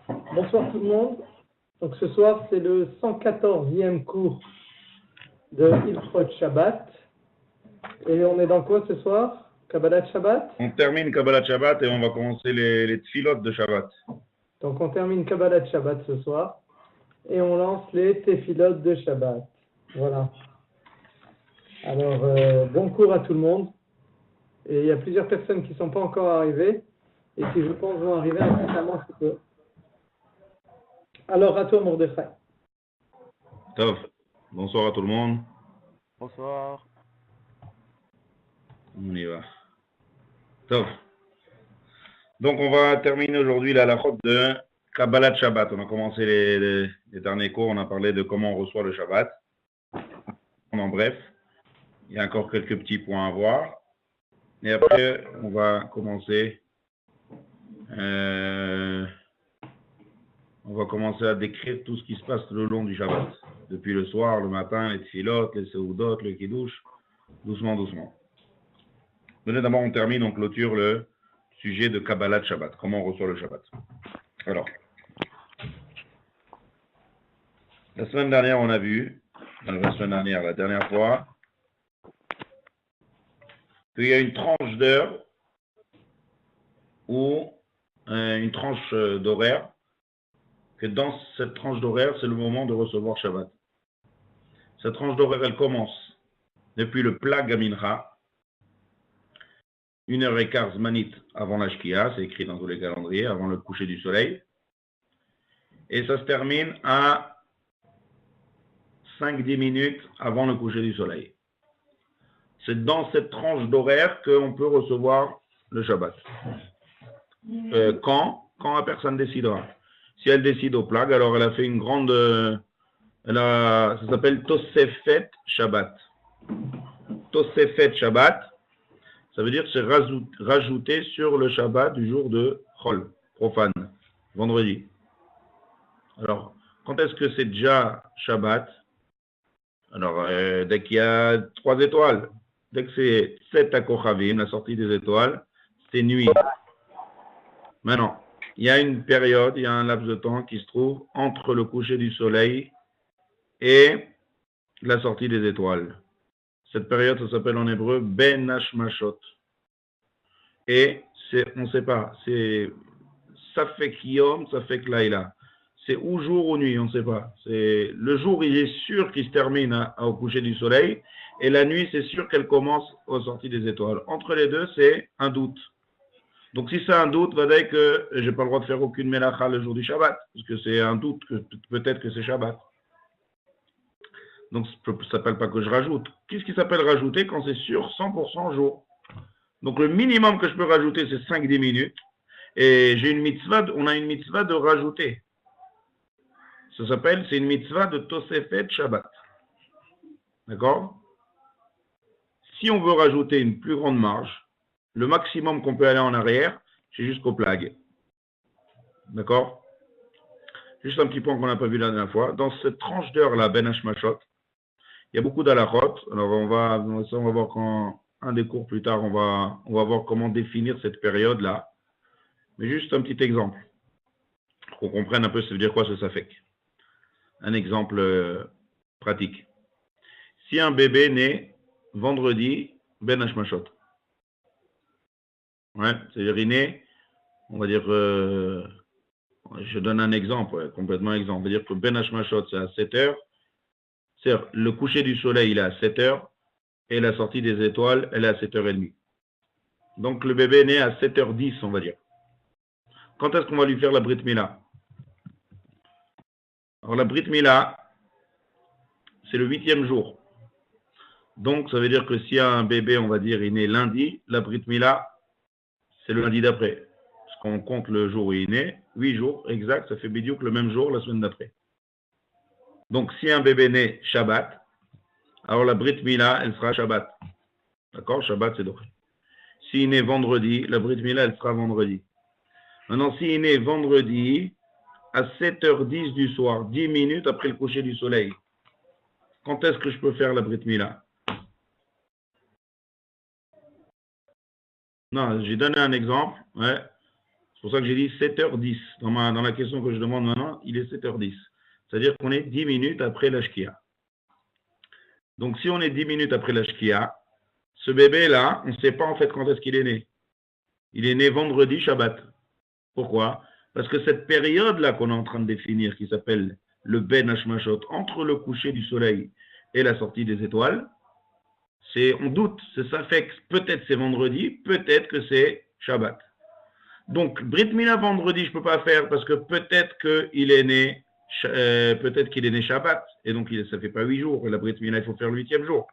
Bonsoir tout le monde. Donc ce soir, c'est le 114e cours de Hilchot Shabbat. Et on est dans quoi ce soir? Kabbalat Shabbat? On termine Kabbalat Shabbat et on va commencer les tfilotes de Shabbat. Donc on termine Kabbalat Shabbat ce soir. Et on lance les Tefilot de Shabbat. Voilà. Alors, bon cours à tout le monde. Et il y a plusieurs personnes qui ne sont pas encore arrivées. Et qui, je pense, vont arriver incessamment sous peu. Alors, à toi, Mordechai. Tov. Bonsoir à tout le monde. Bonsoir. On y va. Tov. Donc, on va terminer aujourd'hui la halachot de Kabbalat Shabbat. On a commencé les derniers cours. On a parlé de comment on reçoit le Shabbat. En bref, il y a encore quelques petits points à voir. Et après, on va commencer. On va commencer à décrire tout ce qui se passe le long du Shabbat. Depuis le soir, le matin, les tfilotes, les seudot, le kiddush, doucement, doucement. Mais d'abord, on termine, on clôture le sujet de Kabbalat Shabbat. Comment on reçoit le Shabbat. Alors, la semaine dernière, on a vu, la dernière fois, qu'il y a une tranche d'heure ou une tranche d'horaire, que dans cette tranche d'horaire, c'est le moment de recevoir Shabbat. Cette tranche d'horaire, elle commence depuis le plag Mincha, 1h15 zmanit avant la Shkia, c'est écrit dans tous les calendriers, avant le coucher du soleil. Et ça se termine à 5-10 minutes avant le coucher du soleil. C'est dans cette tranche d'horaire qu'on peut recevoir le Shabbat. Quand la personne décidera. Si elle décide au plag, alors elle a fait une grande... ça s'appelle Tosefet Shabbat. Tosefet Shabbat, ça veut dire que c'est rajouter sur le Shabbat du jour de Chol, profane, vendredi. Alors, quand est-ce que c'est déjà Shabbat? Alors, dès qu'il y a 3 étoiles, dès que c'est 7 à Kochavim, la sortie des étoiles, c'est nuit. Maintenant, il y a une période, il y a un laps de temps qui se trouve entre le coucher du soleil et la sortie des étoiles. Cette période, ça s'appelle en hébreu Ben Hashmashot. Et on ne sait pas, c'est Safek Yom, Safek Laila. C'est ou jour ou nuit, on ne sait pas. Le jour, il est sûr qu'il se termine au coucher du soleil, et la nuit, c'est sûr qu'elle commence aux sorties des étoiles. Entre les deux, c'est un doute. Donc, si c'est un doute, va dire que je n'ai pas le droit de faire aucune melacha le jour du Shabbat, parce que c'est un doute, que peut-être que c'est Shabbat. Donc, ça ne s'appelle pas que je rajoute. Qu'est-ce qui s'appelle rajouter quand c'est sûr 100% jour? Donc, le minimum que je peux rajouter, c'est 5-10 minutes. Et on a une mitzvah de rajouter. C'est une mitzvah de Tosefet Shabbat. D'accord? Si on veut rajouter une plus grande marge, le maximum qu'on peut aller en arrière, c'est jusqu'au plag. D'accord? Juste un petit point qu'on n'a pas vu la dernière fois. Dans cette tranche d'heure-là, Ben Hashmashot, il y a beaucoup d'halachot. Alors, on va voir quand un des cours plus tard, on va voir comment définir cette période-là. Mais juste un petit exemple. Pour qu'on comprenne un peu ça veut dire quoi ce safek. Un exemple pratique. Si un bébé naît vendredi, Ben Hashmashot. Ouais, c'est-à-dire il naît, on va dire, je donne un exemple, complètement exemple. On va dire que Ben Hashmashot, c'est à 7 heures. C'est-à-dire, le coucher du soleil, il est à 7 heures, et la sortie des étoiles, elle est à 7h30. Donc, le bébé est né à 7h10, on va dire. Quand est-ce qu'on va lui faire la Brit Mila? Alors, la Brit Mila, c'est le 8e jour. Donc, ça veut dire que si un bébé, on va dire, il est né lundi, la Brit Mila, c'est le lundi d'après. Parce qu'on compte le jour où il est né, 8 jours, exact, ça fait bidiouk le même jour la semaine d'après. Donc, si un bébé naît Shabbat, alors la Brit Mila, elle sera Shabbat. D'accord? Shabbat, c'est doré. S'il est né vendredi, la Brit Mila, elle sera vendredi. Maintenant, s'il est né vendredi, à 7h10 du soir, 10 minutes après le coucher du soleil, quand est-ce que je peux faire la Brit Mila? Non, j'ai donné un exemple. Ouais. C'est pour ça que j'ai dit 7h10. Dans la question que je demande maintenant, il est 7h10. C'est-à-dire qu'on est 10 minutes après la Shkia. Donc, si on est 10 minutes après la Shkia, ce bébé-là, on ne sait pas en fait quand est-ce qu'il est né. Il est né vendredi Shabbat. Pourquoi? Parce que cette période-là qu'on est en train de définir, qui s'appelle le Ben Hashmashot, entre le coucher du soleil et la sortie des étoiles, on doute. Ça fait que peut-être c'est vendredi, peut-être que c'est Shabbat. Donc, Brit Mila vendredi, je ne peux pas faire parce que peut-être qu'il est né Shabbat. Et donc, ça ne fait pas 8 jours. Et la Brit Mila, il faut faire le 8e jour.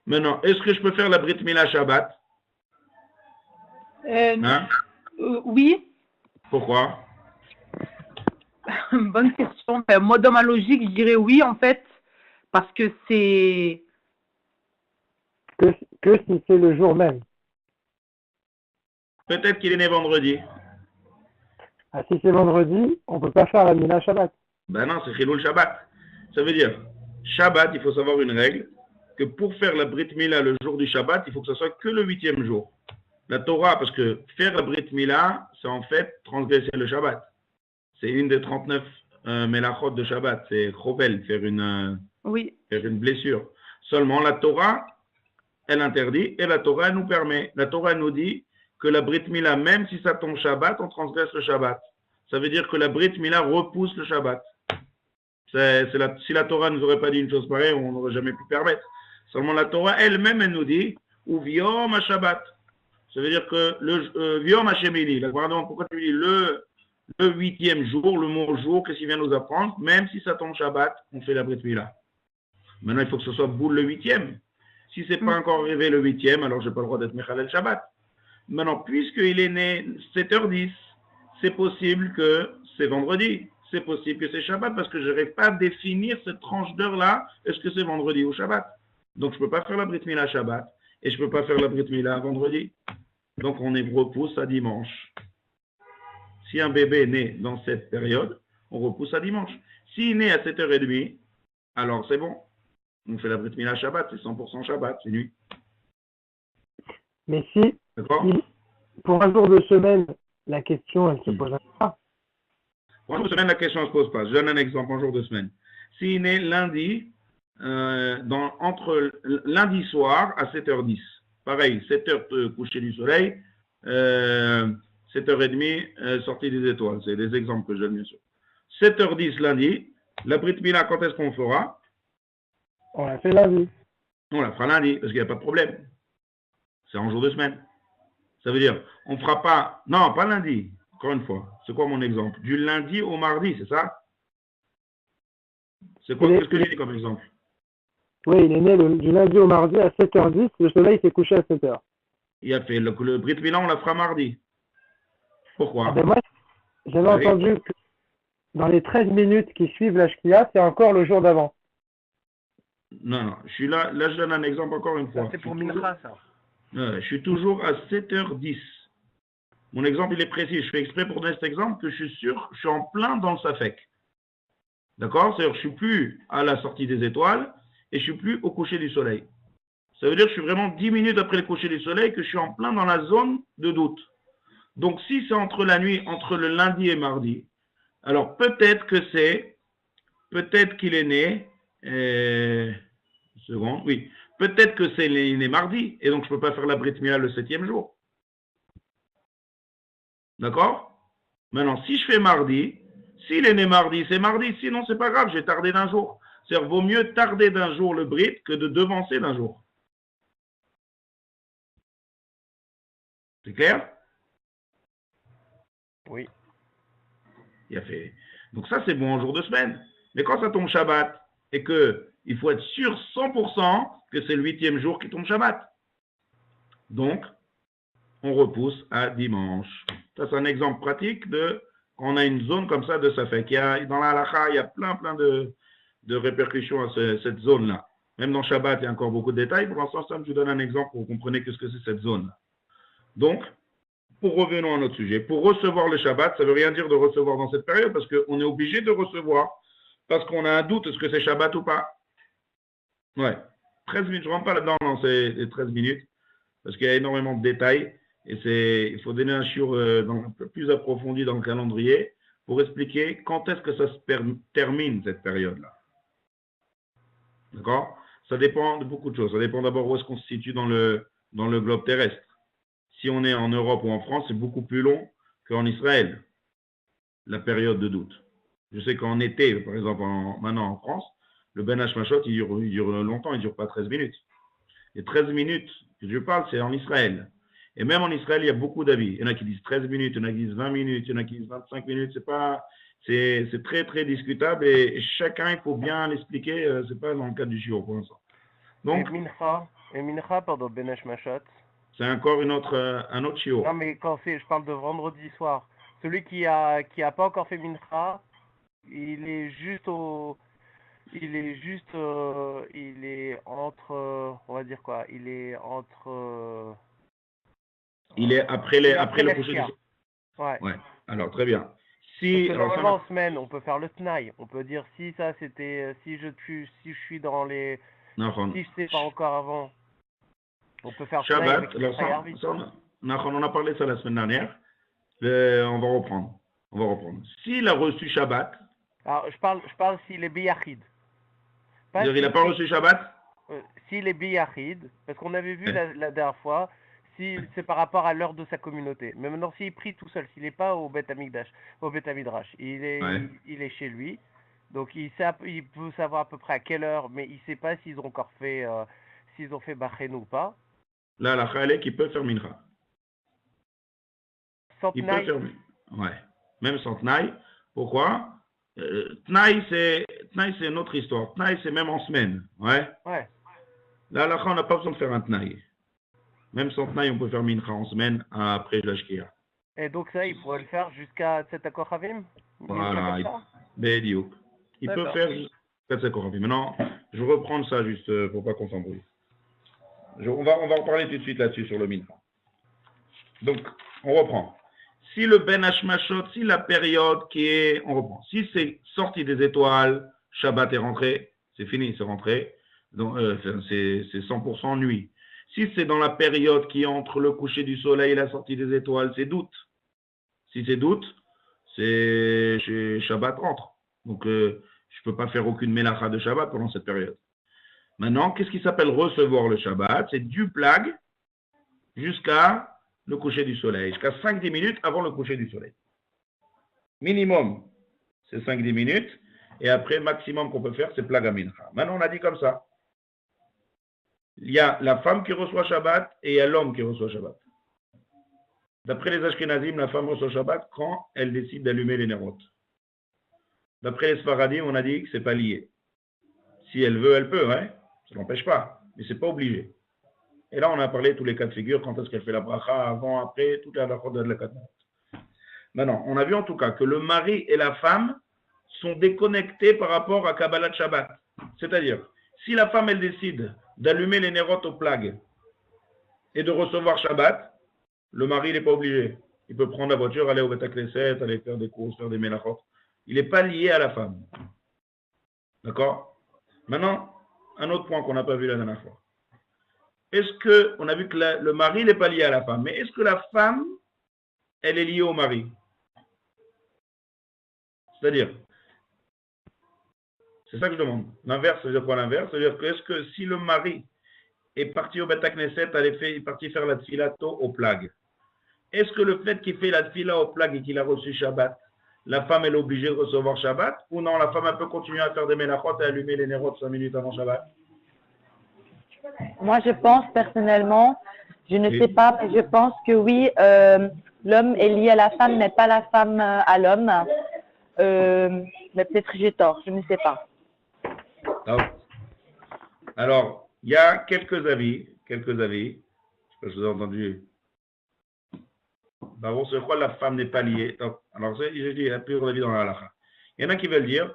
Maintenant, est-ce que je peux faire la Brit Mila Shabbat? Hein? Oui. Pourquoi? Bonne question. Enfin, moi, dans ma logique, je dirais oui, en fait, parce que c'est... Que si c'est le jour même. Peut-être qu'il est né vendredi. Ah, si c'est vendredi, on ne peut pas faire la Mila Shabbat. Ben non, c'est Chilul Shabbat. Ça veut dire, Shabbat, il faut savoir une règle, que pour faire la Brit Mila le jour du Shabbat, il faut que ce soit que le 8e jour. La Torah, parce que faire la Brit Mila, c'est en fait transgresser le Shabbat. C'est une des 39 Melachot de Shabbat. C'est Chovel, faire une blessure. Seulement, la Torah, elle interdit et la Torah elle nous permet. La Torah nous dit que la Brit Mila, même si ça tombe Shabbat, on transgresse le Shabbat. Ça veut dire que la Brit Mila repousse le Shabbat. Si la Torah ne nous aurait pas dit une chose pareille, on n'aurait jamais pu permettre. Seulement la Torah elle-même, elle nous dit ou Viom Shabbat. Ça veut dire que le Viom Hashemili, pourquoi tu dis le 8e jour, le mot jour, qu'est-ce qu'il vient nous apprendre? Même si ça tombe Shabbat, on fait la Brit Mila. Maintenant, il faut que ce soit boule le 8e. Si ce n'est pas encore arrivé le 8e, alors je n'ai pas le droit d'être Mechalel Shabbat. Maintenant, puisqu'il est né 7h10, c'est possible que c'est vendredi. C'est possible que c'est Shabbat parce que je n'arrive pas à définir cette tranche d'heure-là. Est-ce que c'est vendredi ou Shabbat? Donc, je ne peux pas faire la Brit Mila Shabbat et je ne peux pas faire la Brit Mila vendredi. Donc, on repousse à dimanche. Si un bébé est né dans cette période, on repousse à dimanche. S'il est né à 7h30, alors c'est bon. On fait la Brit Mila Shabbat, c'est 100% Shabbat, c'est nuit. Mais si, pour un jour de semaine, la question, elle se pose pas. Pour un jour de semaine, la question ne se pose pas. Je donne un exemple, un jour de semaine. S'il est né lundi, entre lundi soir à 7h10, pareil, 7h de coucher du soleil, 7h30, sortie des étoiles. C'est des exemples que je donne, bien sûr. 7h10 lundi, la Brit Mila, quand est-ce qu'on fera? On la fait lundi. On la fera lundi, parce qu'il n'y a pas de problème. C'est en jour de semaine. Ça veut dire, on ne fera pas... Non, pas lundi. Encore une fois. C'est quoi mon exemple? Du lundi au mardi, c'est ça? C'est quoi? Qu'est-ce que j'ai dit comme exemple? Oui, il est né du lundi au mardi à 7h10. Le soleil s'est couché à 7h. Il a fait le Brit Mila, on la fera mardi. Pourquoi? Ben moi, j'avais entendu que dans les 13 minutes qui suivent la Shkia, c'est encore le jour d'avant. Non, je suis là. Là, je donne un exemple encore une fois. C'est pour Mincha, ça. Je suis toujours à 7h10. Mon exemple, il est précis. Je fais exprès pour donner cet exemple que je suis sûr, je suis en plein dans le Safek. D'accord? C'est-à-dire que je ne suis plus à la sortie des étoiles et je ne suis plus au coucher du soleil. Ça veut dire que je suis vraiment 10 minutes après le coucher du soleil que je suis en plein dans la zone de doute. Donc, si c'est entre la nuit, entre le lundi et mardi, alors peut-être qu'il est né, seconde, oui, peut-être que c'est né mardi, et donc je ne peux pas faire la Brit Mila le 7e jour. D'accord? Maintenant, si je fais mardi, s'il est né mardi, c'est mardi, sinon c'est pas grave, j'ai tardé d'un jour. C'est-à-dire, vaut mieux tarder d'un jour le Brit que de devancer d'un jour. C'est clair? Oui. Il a fait. Donc ça, c'est bon en jour de semaine. Mais quand ça tombe Shabbat, et qu'il faut être sûr 100% que c'est le 8e jour qui tombe Shabbat. Donc, on repousse à dimanche. Ça, c'est un exemple pratique de quand on a une zone comme ça de Safek. Dans la halakha, il y a plein de répercussions à cette zone-là. Même dans Shabbat, il y a encore beaucoup de détails. Pour l'instant, je vous donne un exemple pour que vous compreniez ce que c'est cette zone-là. Donc, pour revenons à notre sujet, pour recevoir le Shabbat, ça ne veut rien dire de recevoir dans cette période parce qu'on est obligé de recevoir parce qu'on a un doute, est-ce que c'est Shabbat ou pas? Ouais, 13 minutes, je ne rentre pas là-dedans dans ces 13 minutes parce qu'il y a énormément de détails Et il faut donner un shiur un peu plus approfondi dans le calendrier pour expliquer quand est-ce que ça se termine, cette période-là. D'accord? Ça dépend de beaucoup de choses. Ça dépend d'abord où est-ce qu'on se situe dans le globe terrestre. Si on est en Europe ou en France, c'est beaucoup plus long qu'en Israël, la période de doute. Je sais qu'en été, par exemple, maintenant en France, le Ben Hashmashot, il dure longtemps, il ne dure pas 13 minutes. Les 13 minutes que je parle, c'est en Israël. Et même en Israël, il y a beaucoup d'avis. Il y en a qui disent 13 minutes, il y en a qui disent 20 minutes, il y en a qui disent 25 minutes. C'est très, très discutable et chacun, il faut bien l'expliquer. C'est pas dans le cadre du shiur pour l'instant. Donc, et Mincha, pardon, Ben Hashmashot. C'est encore un autre shiur. Non, mais je parle de vendredi soir. Celui qui a pas encore fait Mincha, il est entre, on va dire quoi, il est entre... Il est après le coucher du soleil. Ouais. Ouais. Alors, très bien. Normalement, en semaine, on peut faire le Tnaï. On peut dire si je suis dans les... Si je sais pas encore avant, on peut faire Shabbat. On a parlé de ça la semaine dernière. On va reprendre. S'il a reçu Shabbat... Alors, je parle s'il est Biyachid. Il n'a pas reçu Shabbat? S'il est Biyachid, parce qu'on avait vu la dernière fois, si c'est par rapport à l'heure de sa communauté. Mais maintenant, s'il prie tout seul, s'il n'est pas au Beth Midrash, il est chez lui, donc il peut savoir à peu près à quelle heure, mais il ne sait pas s'ils ont encore fait Bachenu ou pas. Là, la Khalek, il peut faire Mincha. Il peut faire ouais. Même sans Tnaï. Pourquoi? Tnaï, c'est une autre histoire. Tnaï, c'est même en semaine. Ouais. Là, on n'a pas besoin de faire un Tnaï. Même sans Tnaï, on peut faire Mincha en semaine après la Shkia. Et donc ça, il pourrait le faire jusqu'à Tzedakah Chavim? Voilà. Il peut faire jusqu'à Tzedakah Chavim. Maintenant, je vais reprendre ça juste pour pas qu'on s'embrouille. On va en parler tout de suite là-dessus sur le Mincha. Donc, on reprend. Si le Ben Hashmashot, si la période qui est... On reprend. Si c'est sorti des étoiles, Shabbat est rentré, c'est fini, c'est rentré. Donc, c'est 100% nuit. Si c'est dans la période qui est entre le coucher du soleil et la sortie des étoiles, c'est doute. Si c'est doute, c'est Shabbat rentre. Donc, je ne peux pas faire aucune mélacha de Shabbat pendant cette période. Maintenant, qu'est-ce qui s'appelle recevoir le Shabbat? C'est du plag jusqu'à le coucher du soleil, jusqu'à 5-10 minutes avant le coucher du soleil. Minimum, c'est 5-10 minutes. Et après, maximum qu'on peut faire, c'est plag à mincha. Maintenant, on a dit comme ça. Il y a la femme qui reçoit Shabbat et il y a l'homme qui reçoit Shabbat. D'après les Ashkenazim, la femme reçoit Shabbat quand elle décide d'allumer les nérotes. D'après les Sfaradim, on a dit que ce n'est pas lié. Si elle veut, elle peut, hein? Ça n'empêche pas, mais ce n'est pas obligé. Et là, on a parlé de tous les cas de figure, quand est-ce qu'elle fait la bracha, avant, après, toutes les halachot de la katnat. Maintenant, on a vu en tout cas que le mari et la femme sont déconnectés par rapport à Kabbalat Shabbat. C'est-à-dire, si la femme, elle décide d'allumer les nérotes au plag et de recevoir Shabbat, le mari, il n'est pas obligé. Il peut prendre la voiture, aller au Beth Knesset, aller faire des courses, faire des mélachot. Il n'est pas lié à la femme. D'accord? Maintenant, un autre point qu'on n'a pas vu la dernière fois. Est-ce que, on a vu que le mari n'est pas lié à la femme, mais est-ce que la femme, elle est liée au mari? C'est-à-dire, c'est ça que je demande. L'inverse, ça veut dire quoi l'inverse? C'est-à-dire que est-ce que si le mari est parti au Beth Knesset, il est parti faire la tfilato au plag, est-ce que le fait qu'il fait la tfila au plag et qu'il a reçu Shabbat, la femme elle est obligée de recevoir Shabbat? Ou non, la femme elle peut continuer à faire des mélachot et allumer les nérotes 5 minutes avant Shabbat? Moi, je pense personnellement, je ne sais pas, mais je pense que oui, l'homme est lié à la femme, mais pas la femme à l'homme. Mais peut-être j'ai tort, je ne sais pas. Alors, il y a quelques avis. Je sais pas si vous avez entendu. D'abord, je crois que la femme n'est pas liée. Alors, je dis, il y a plusieurs avis dans la halakha. Il y en a qui veulent dire,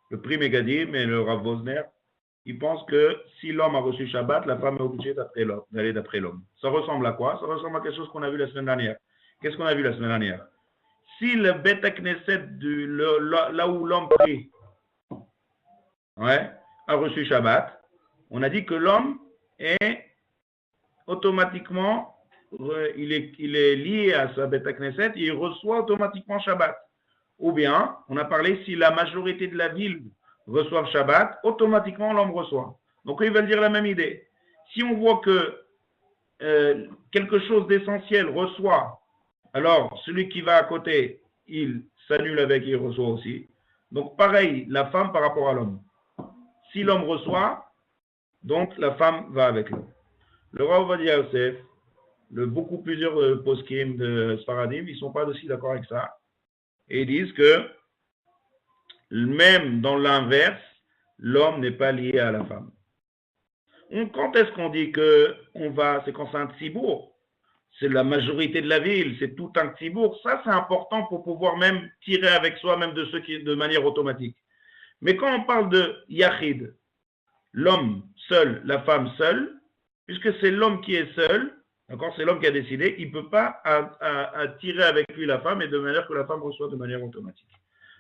le Pri Megadim et le Rav Wosner, ils pensent que si l'homme a reçu Shabbat, la femme est obligée d'aller d'après l'homme. Ça ressemble à quoi? Ça ressemble à quelque chose qu'on a vu la semaine dernière. Qu'est-ce qu'on a vu la semaine dernière? Si le Beth Knesset, là où l'homme prie, a reçu Shabbat, on a dit que l'homme est automatiquement il est lié à sa Beth Knesset, il reçoit automatiquement Shabbat. Ou bien, on a parlé, si la majorité de la ville reçoit Shabbat, automatiquement l'homme reçoit. Donc, ils veulent dire la même idée. Si on voit que quelque chose d'essentiel reçoit, alors celui qui va à côté, il s'annule avec et il reçoit aussi. Donc, pareil, la femme par rapport à l'homme. Si l'homme reçoit, donc la femme va avec l'homme. Le Rav Ovadia Yosef, beaucoup plusieurs poskim de Sfaradim, ils ne sont pas aussi d'accord avec ça. Et ils disent que même dans l'inverse, l'homme n'est pas lié à la femme. Quand est-ce qu'on dit que c'est quand c'est un tzibour? C'est la majorité de la ville, c'est tout un tzibour. Ça, c'est important pour pouvoir même tirer avec soi, même de ceux qui de manière automatique. Mais quand on parle de yachid, l'homme seul, la femme seule, puisque c'est l'homme qui est seul, d'accord, c'est l'homme qui a décidé, il ne peut pas attirer avec lui la femme et de manière que la femme reçoit de manière automatique.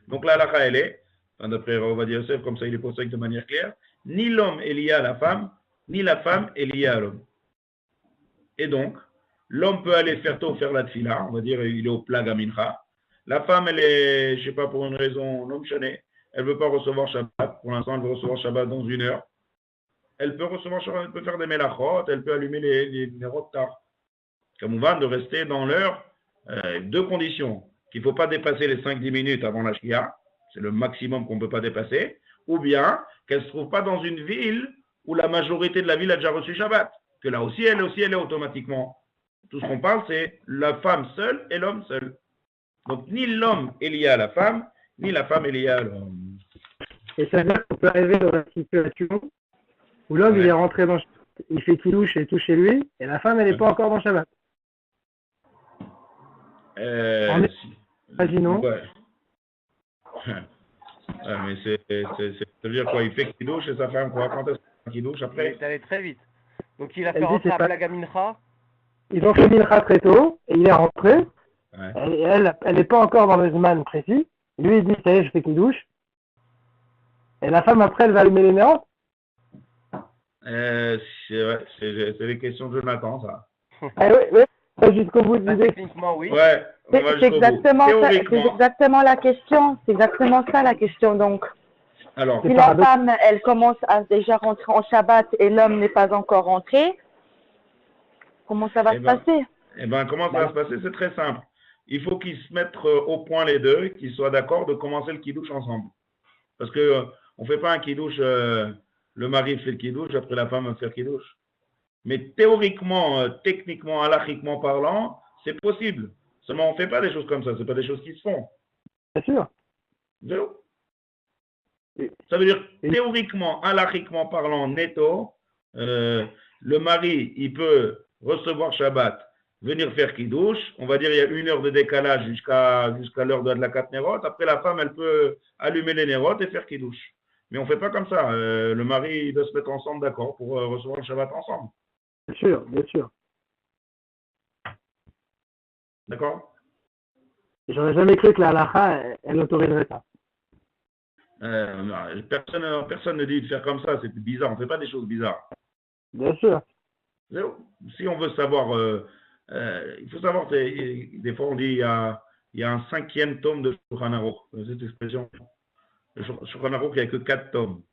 Donc la halakha, elle est, d'après Rav Ovadia Yosef, comme ça il est posé de manière claire, ni l'homme est lié à la femme, ni la femme est liée à l'homme. Et donc, l'homme peut aller faire la tfila, on va dire, il est au plag à mincha. La femme, elle est, je ne sais pas, pour une raison non chanée, elle ne veut pas recevoir Shabbat. Pour l'instant, elle veut recevoir Shabbat dans 1 heure. Elle peut recevoir Shabbat, elle peut faire des melachot, elle peut allumer les nérotes tard. Comme on va de rester dans l'heure, 2 conditions. Qu'il ne faut pas dépasser les 5-10 minutes avant la shkia, c'est le maximum qu'on ne peut pas dépasser, ou bien qu'elle ne se trouve pas dans une ville où la majorité de la ville a déjà reçu Shabbat. Que là aussi, elle est automatiquement. Tout ce qu'on parle, c'est la femme seule et l'homme seul. Donc, ni l'homme est lié à la femme, ni la femme est liée à l'homme. Et ça veut dire qu'on peut arriver dans la situation où l'homme, il est rentré dans il fait kidouche et tout chez lui, et la femme, elle n'est pas encore dans Shabbat. Imaginons. Ouais. Mais ça veut dire quoi? Il fait kidouche et sa femme, quoi? Quand est-ce qu'il fait kidouche après? Il est allé très vite. Donc il a fait rentrer à Plaga Mincha. Ils ont fait Mincha très tôt, et il est rentré. Ouais. Elle n'est pas encore dans le Zman précis. Lui, il dit, ça y est, je fais kidouche. Et la femme, après, elle va allumer les néants. C'est les questions de Jonathan, ça. Oui, jusqu'au bout de l'idée. Techniquement, oui. Ouais, C'est exactement la question. C'est exactement ça la question. Donc, alors, si la femme, elle commence à déjà rentrer en Shabbat et l'homme n'est pas encore rentré, comment ça va se passer? Comment ça va se passer? C'est très simple. Il faut qu'ils se mettent au point les deux, qu'ils soient d'accord de commencer le kidouche ensemble. Parce que on ne fait pas un kidouche, le mari fait le kidouche, après la femme va faire le kidouche. Mais théoriquement, techniquement, halachiquement parlant, c'est possible. Seulement, on ne fait pas des choses comme ça. Ce pas des choses qui se font. Bien sûr. Ça veut dire, théoriquement, halachiquement parlant, netto, le mari, il peut recevoir Shabbat, venir faire kidouche. On va dire, il y a 1 heure de décalage jusqu'à l'heure de la 4 nérotes. Après, la femme, elle peut allumer les nérotes et faire kidouche. Mais on ne fait pas comme ça. Le mari, il doit se mettre ensemble d'accord pour recevoir le Shabbat ensemble. Bien sûr, bien sûr. D'accord? J'aurais jamais cru que la halakha, elle autoriserait ça. Personne ne dit de faire comme ça, c'est bizarre, on ne fait pas des choses bizarres. Bien sûr. Si on veut savoir, il faut savoir, des fois on dit il y a un 5e tome de Shulchan Aruch, cette expression. Le Shulchan Aruch, il n'y a que 4 tomes.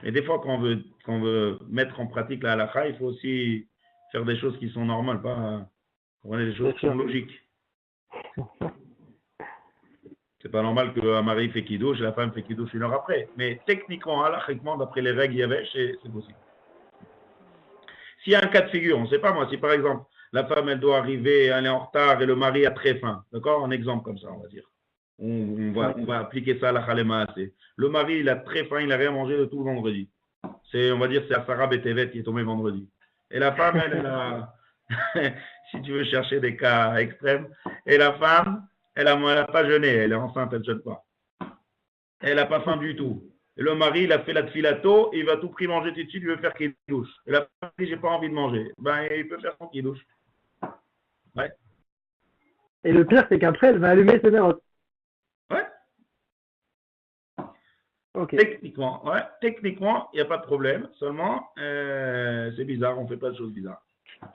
Et des fois, quand on veut mettre en pratique la halakha, il faut aussi faire des choses qui sont normales, pas des choses qui sont logiques. C'est pas normal qu'un mari fait kidouche et la femme fait kidouche 1 heure après. Mais techniquement, halachiquement, d'après les règles Yavesh, c'est possible. S'il y a un cas de figure, on ne sait pas moi, si par exemple, la femme, elle doit arriver, elle est en retard et le mari a très faim. D'accord? Un exemple comme ça, on va dire. On va appliquer ça à la Khalema. Le mari, il a très faim, il n'a rien mangé de tout le vendredi. On va dire, c'est Asara Betevet qui est tombé vendredi. Et la femme, elle a, si tu veux chercher des cas extrêmes, et la femme, elle n'a pas jeûné, elle est enceinte, elle ne jeûne pas. Elle n'a pas faim du tout. Et le mari, il a fait la tfilato, il va tout prix manger tout de suite, il veut faire kidouche. Et la femme dit, j'ai pas envie de manger. Il peut faire son kidouche. Ouais. Et le pire, c'est qu'après, elle va allumer ses nérotes. Ouais. Okay. Techniquement, il n'y a pas de problème. Seulement, c'est bizarre, on ne fait pas de choses bizarres.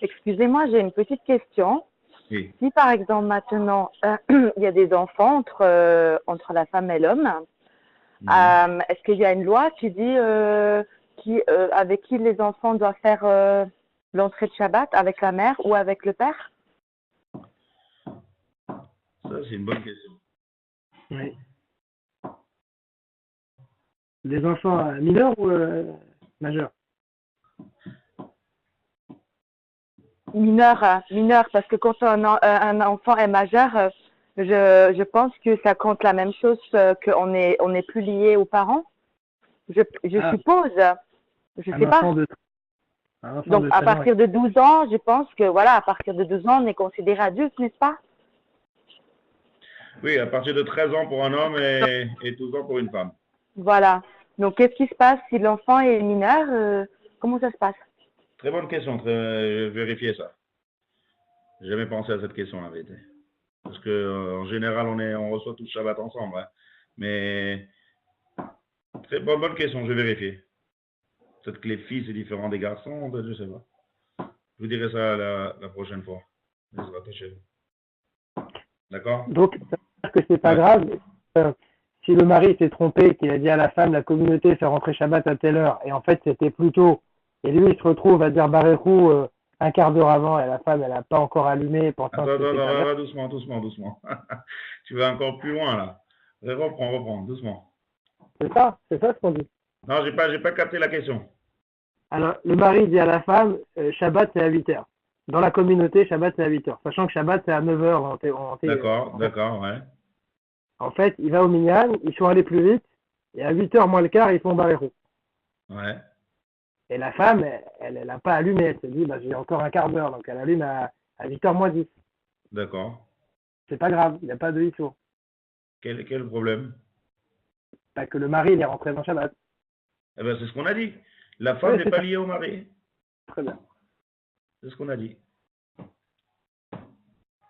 Excusez-moi, j'ai une petite question. Oui. Si par exemple maintenant il y a des enfants entre la femme et l'homme, est-ce qu'il y a une loi qui dit avec qui les enfants doivent faire l'entrée de Shabbat, avec la mère ou avec le père? Ça, c'est une bonne question. Oui. Des enfants mineurs ou majeurs? Mineur, parce que quand un enfant est majeur, je pense que ça compte la même chose qu'on n'est plus lié aux parents. Je suppose. Je sais pas. Donc, à partir de 12 ans, je pense que, voilà, à partir de 12 ans, on est considéré adulte, n'est-ce pas? Oui, à partir de 13 ans pour un homme et 12 ans pour une femme. Voilà. Donc, qu'est-ce qui se passe si l'enfant est mineur? Comment ça se passe? Très bonne question, je vais vérifier ça. J'ai jamais pensé à cette question, en vérité. Parce que en général, on reçoit tout le Shabbat ensemble. Hein. Mais très bonne question, je vais vérifier. Peut-être que les filles, c'est différent des garçons, je ne sais pas. Je vous dirai ça la prochaine fois. D'accord? Donc, ça veut dire que c'est pas grave. Si le mari s'est trompé, qu'il a dit à la femme, la communauté fait rentrer Shabbat à telle heure, et en fait c'était plus tôt, et lui il se retrouve à dire Baréchou un quart d'heure avant, et la femme elle n'a pas encore allumé. Attends, doucement. Tu vas encore plus loin là. Reprends, doucement. C'est ça ce qu'on dit. Non, j'ai pas capté la question. Alors, le mari dit à la femme, Shabbat c'est à 8h. Dans la communauté, Shabbat c'est à 8h, sachant que Shabbat c'est à 9h. D'accord, ouais. En fait, il va au Minyan, ils sont allés plus vite, et à 8h moins le quart, ils font Baréchou. Ouais. Et la femme, elle n'a pas allumé, elle se dit, j'ai encore un quart d'heure, donc elle allume à 8h moins 10. D'accord. C'est pas grave, il n'y a pas de issue. Quel est le problème? Pas que le mari, il est rentré dans Shabbat. Eh ben, c'est ce qu'on a dit. La femme n'est pas liée au mari. Très bien. C'est ce qu'on a dit.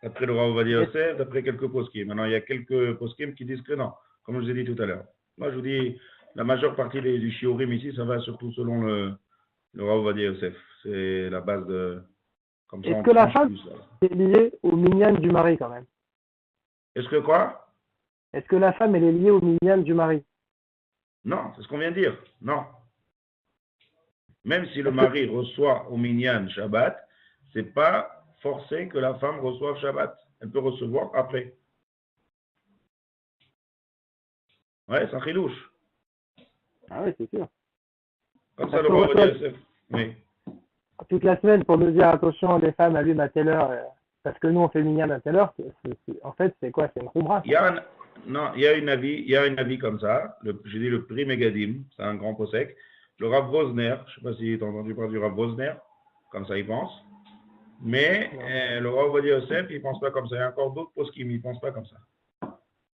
D'après le Rav Ovadia Yosef, d'après quelques poskim. Maintenant, il y a quelques poskim qui disent que non, comme je vous ai dit tout à l'heure. Moi, je vous dis, la majeure partie du shiurim ici, ça va surtout selon le Rav Ovadia Yosef. C'est la base de... Est-ce que la femme est liée au minyan du mari quand même? Est-ce que quoi? Est-ce que la femme, elle est liée au minyan du mari? Non, c'est ce qu'on vient de dire. Non. Même si le mari reçoit au minyan Shabbat, c'est pas forcé que la femme reçoive Shabbat. Elle peut recevoir après. Ouais, c'est un chilouche. Ah oui, c'est sûr. Comme ça, le Rav Ovadia Yosef. Oui. Toute la semaine pour nous dire attention, les femmes allument à telle heure, parce que nous on fait minyan à telle heure. En fait, c'est quoi? C'est une khoumra. Il y a un avis comme ça. Je dis le Pri Megadim, c'est un grand posek. Le Rav Vosner, je ne sais pas si tu as entendu parler du Rav Vosner, comme ça il pense. Mais le Rav Ovadia Yosef, il ne pense pas comme ça. Il y a encore d'autres poskim, ils ne pensent pas comme ça.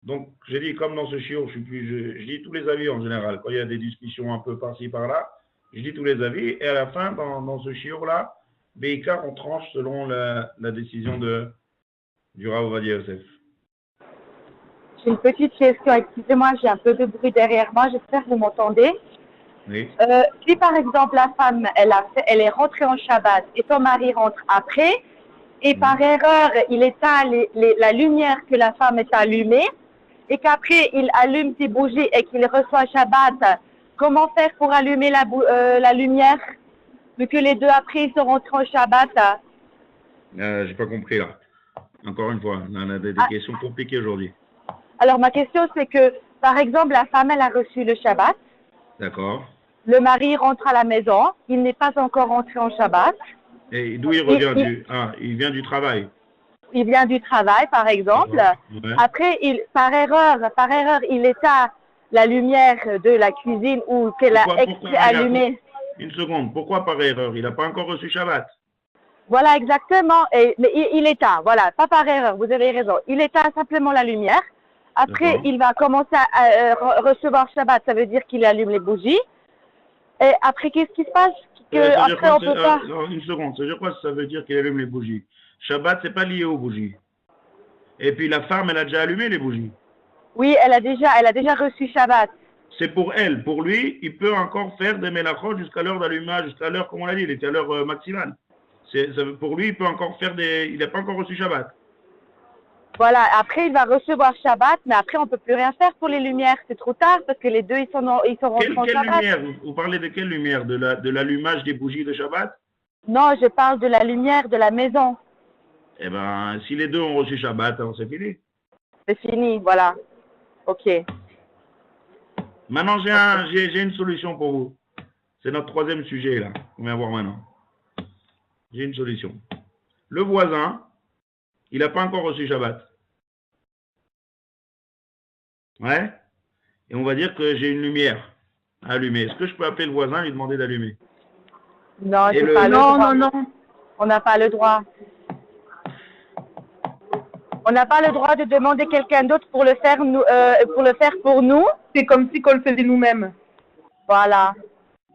Donc, j'ai dit, comme dans ce shiur, je dis tous les avis en général. Quand il y a des discussions un peu par-ci, par-là, je dis tous les avis. Et à la fin, dans ce shiur-là, Beikar, on tranche selon la décision du Rav Ovadia Yosef. J'ai une petite question. Excusez-moi, j'ai un peu de bruit derrière moi. J'espère que vous m'entendez. Oui. Si par exemple la femme, elle est rentrée en Shabbat et son mari rentre après, et par erreur, il éteint la lumière que la femme est allumée, et qu'après il allume ses bougies et qu'il reçoit Shabbat, comment faire pour allumer la lumière, vu que les deux après ils sont rentrés en Shabbat? J'ai pas compris là. Encore une fois, on a des questions compliquées aujourd'hui. Alors ma question c'est que, par exemple, la femme elle a reçu le Shabbat. D'accord. Le mari rentre à la maison, il n'est pas encore rentré en Shabbat. Et d'où il revient il vient du travail. Il vient du travail, par exemple. Ouais. Après, par erreur, il éteint la lumière de la cuisine ou qu'elle a allumée. Une seconde, pourquoi par erreur? Il n'a pas encore reçu Shabbat. Voilà, exactement. Mais il éteint, voilà, pas par erreur, vous avez raison. Il éteint simplement la lumière. Après, il va commencer à recevoir Shabbat, ça veut dire qu'il allume les bougies. Et après, qu'est-ce qui se passe? Après, on peut pas... Une seconde, je crois que ça veut dire qu'il allume les bougies. Shabbat, c'est pas lié aux bougies. Et puis la femme, elle a déjà allumé les bougies. Oui, elle a déjà reçu Shabbat. C'est pour elle. Pour lui, il peut encore faire des mélachot jusqu'à l'heure d'allumage, jusqu'à l'heure, comme on l'a dit, il était à l'heure maximale. Pour lui, il peut encore faire il n'a pas encore reçu Shabbat. Voilà, après il va recevoir Shabbat, mais après on peut plus rien faire pour les lumières. C'est trop tard parce que les deux ils sont rentrés en Quelle Shabbat. lumière? Vous parlez de quelle lumière? De l'allumage des bougies de Shabbat? Non, je parle de la lumière de la maison. Eh bien, si les deux ont reçu Shabbat, alors c'est fini. C'est fini, voilà. Ok. Maintenant, j'ai une solution pour vous. C'est notre troisième sujet, là, qu'on vient voir maintenant. J'ai une solution. Le voisin, il n'a pas encore reçu Shabbat. Ouais? Et on va dire que j'ai une lumière à allumer. Est-ce que je peux appeler le voisin et lui demander d'allumer? Non, c'est pas le droit. Non. On n'a pas le droit. On n'a pas le droit de demander quelqu'un d'autre pour le faire pour nous. C'est comme si on le faisait nous-mêmes. Voilà.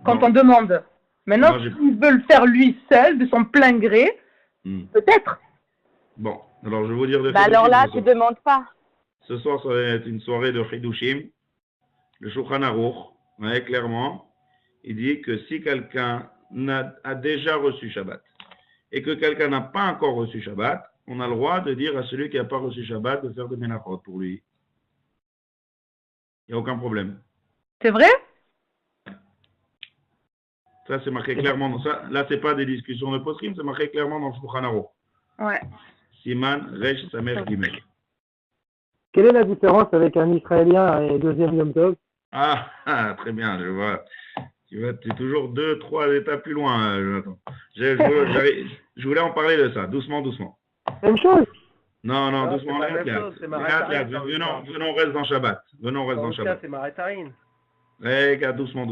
Quand on demande. Maintenant, s'il veut le faire lui seul, de son plein gré, peut-être. Bon, alors je vais vous dire de alors là, tu ne demandes pas. Ce soir, ça va être une soirée de Chidushim. Le Shulchan Aruch, ouais, clairement, il dit que si quelqu'un a déjà reçu Shabbat et que quelqu'un n'a pas encore reçu Shabbat, on a le droit de dire à celui qui n'a pas reçu Shabbat de faire des Menachot pour lui. Il n'y a aucun problème. C'est vrai? Ça, c'est marqué clairement dans ça. Là, ce n'est pas des discussions de poskim, c'est marqué clairement dans le Shulchan Aruch. Ouais. Siman, Resh, Samer, Gimel. Quelle est la différence avec un Israélien et deuxième Yom Tov? Très bien, je vois. Tu es toujours 2-3 étapes plus loin, Jonathan. Je voulais en parler de ça, doucement. Même chose. Non, doucement. Venons, on reste dans Shabbat. C'est Maratarin. Regarde, doucement.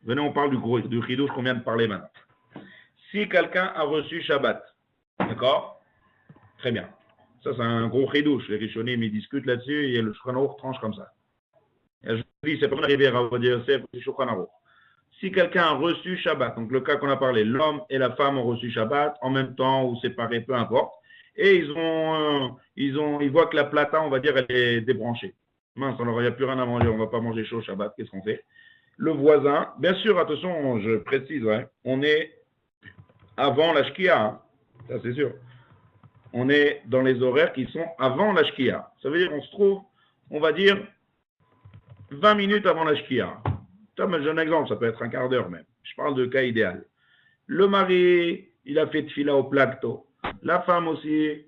Venez, on parle du chidouche qu'on vient de parler maintenant. Si quelqu'un a reçu Shabbat, d'accord? Très bien. Ça, c'est un gros chidouche. Les Rishonim, ils discutent là-dessus et le Shulchan Aruch tranche comme ça. Et je dis, c'est pas une rivière à dire, c'est le Shulchan Aruch. Si quelqu'un a reçu Shabbat, donc le cas qu'on a parlé, l'homme et la femme ont reçu Shabbat en même temps ou séparés, peu importe, et ils voient que la plata, on va dire, elle est débranchée. Mince, alors il n'y a plus rien à manger, on ne va pas manger chaud Shabbat, qu'est-ce qu'on fait? Le voisin, bien sûr, attention, je précise, ouais, on est avant la Shkia, hein, ça c'est sûr. On est dans les horaires qui sont avant la Shkia. Ça veut dire qu'on se trouve, on va dire, 20 minutes avant la Shkia. J'ai un exemple, ça peut être un quart d'heure même. Je parle de cas idéal. Le mari, il a fait tfila au placto. La femme aussi,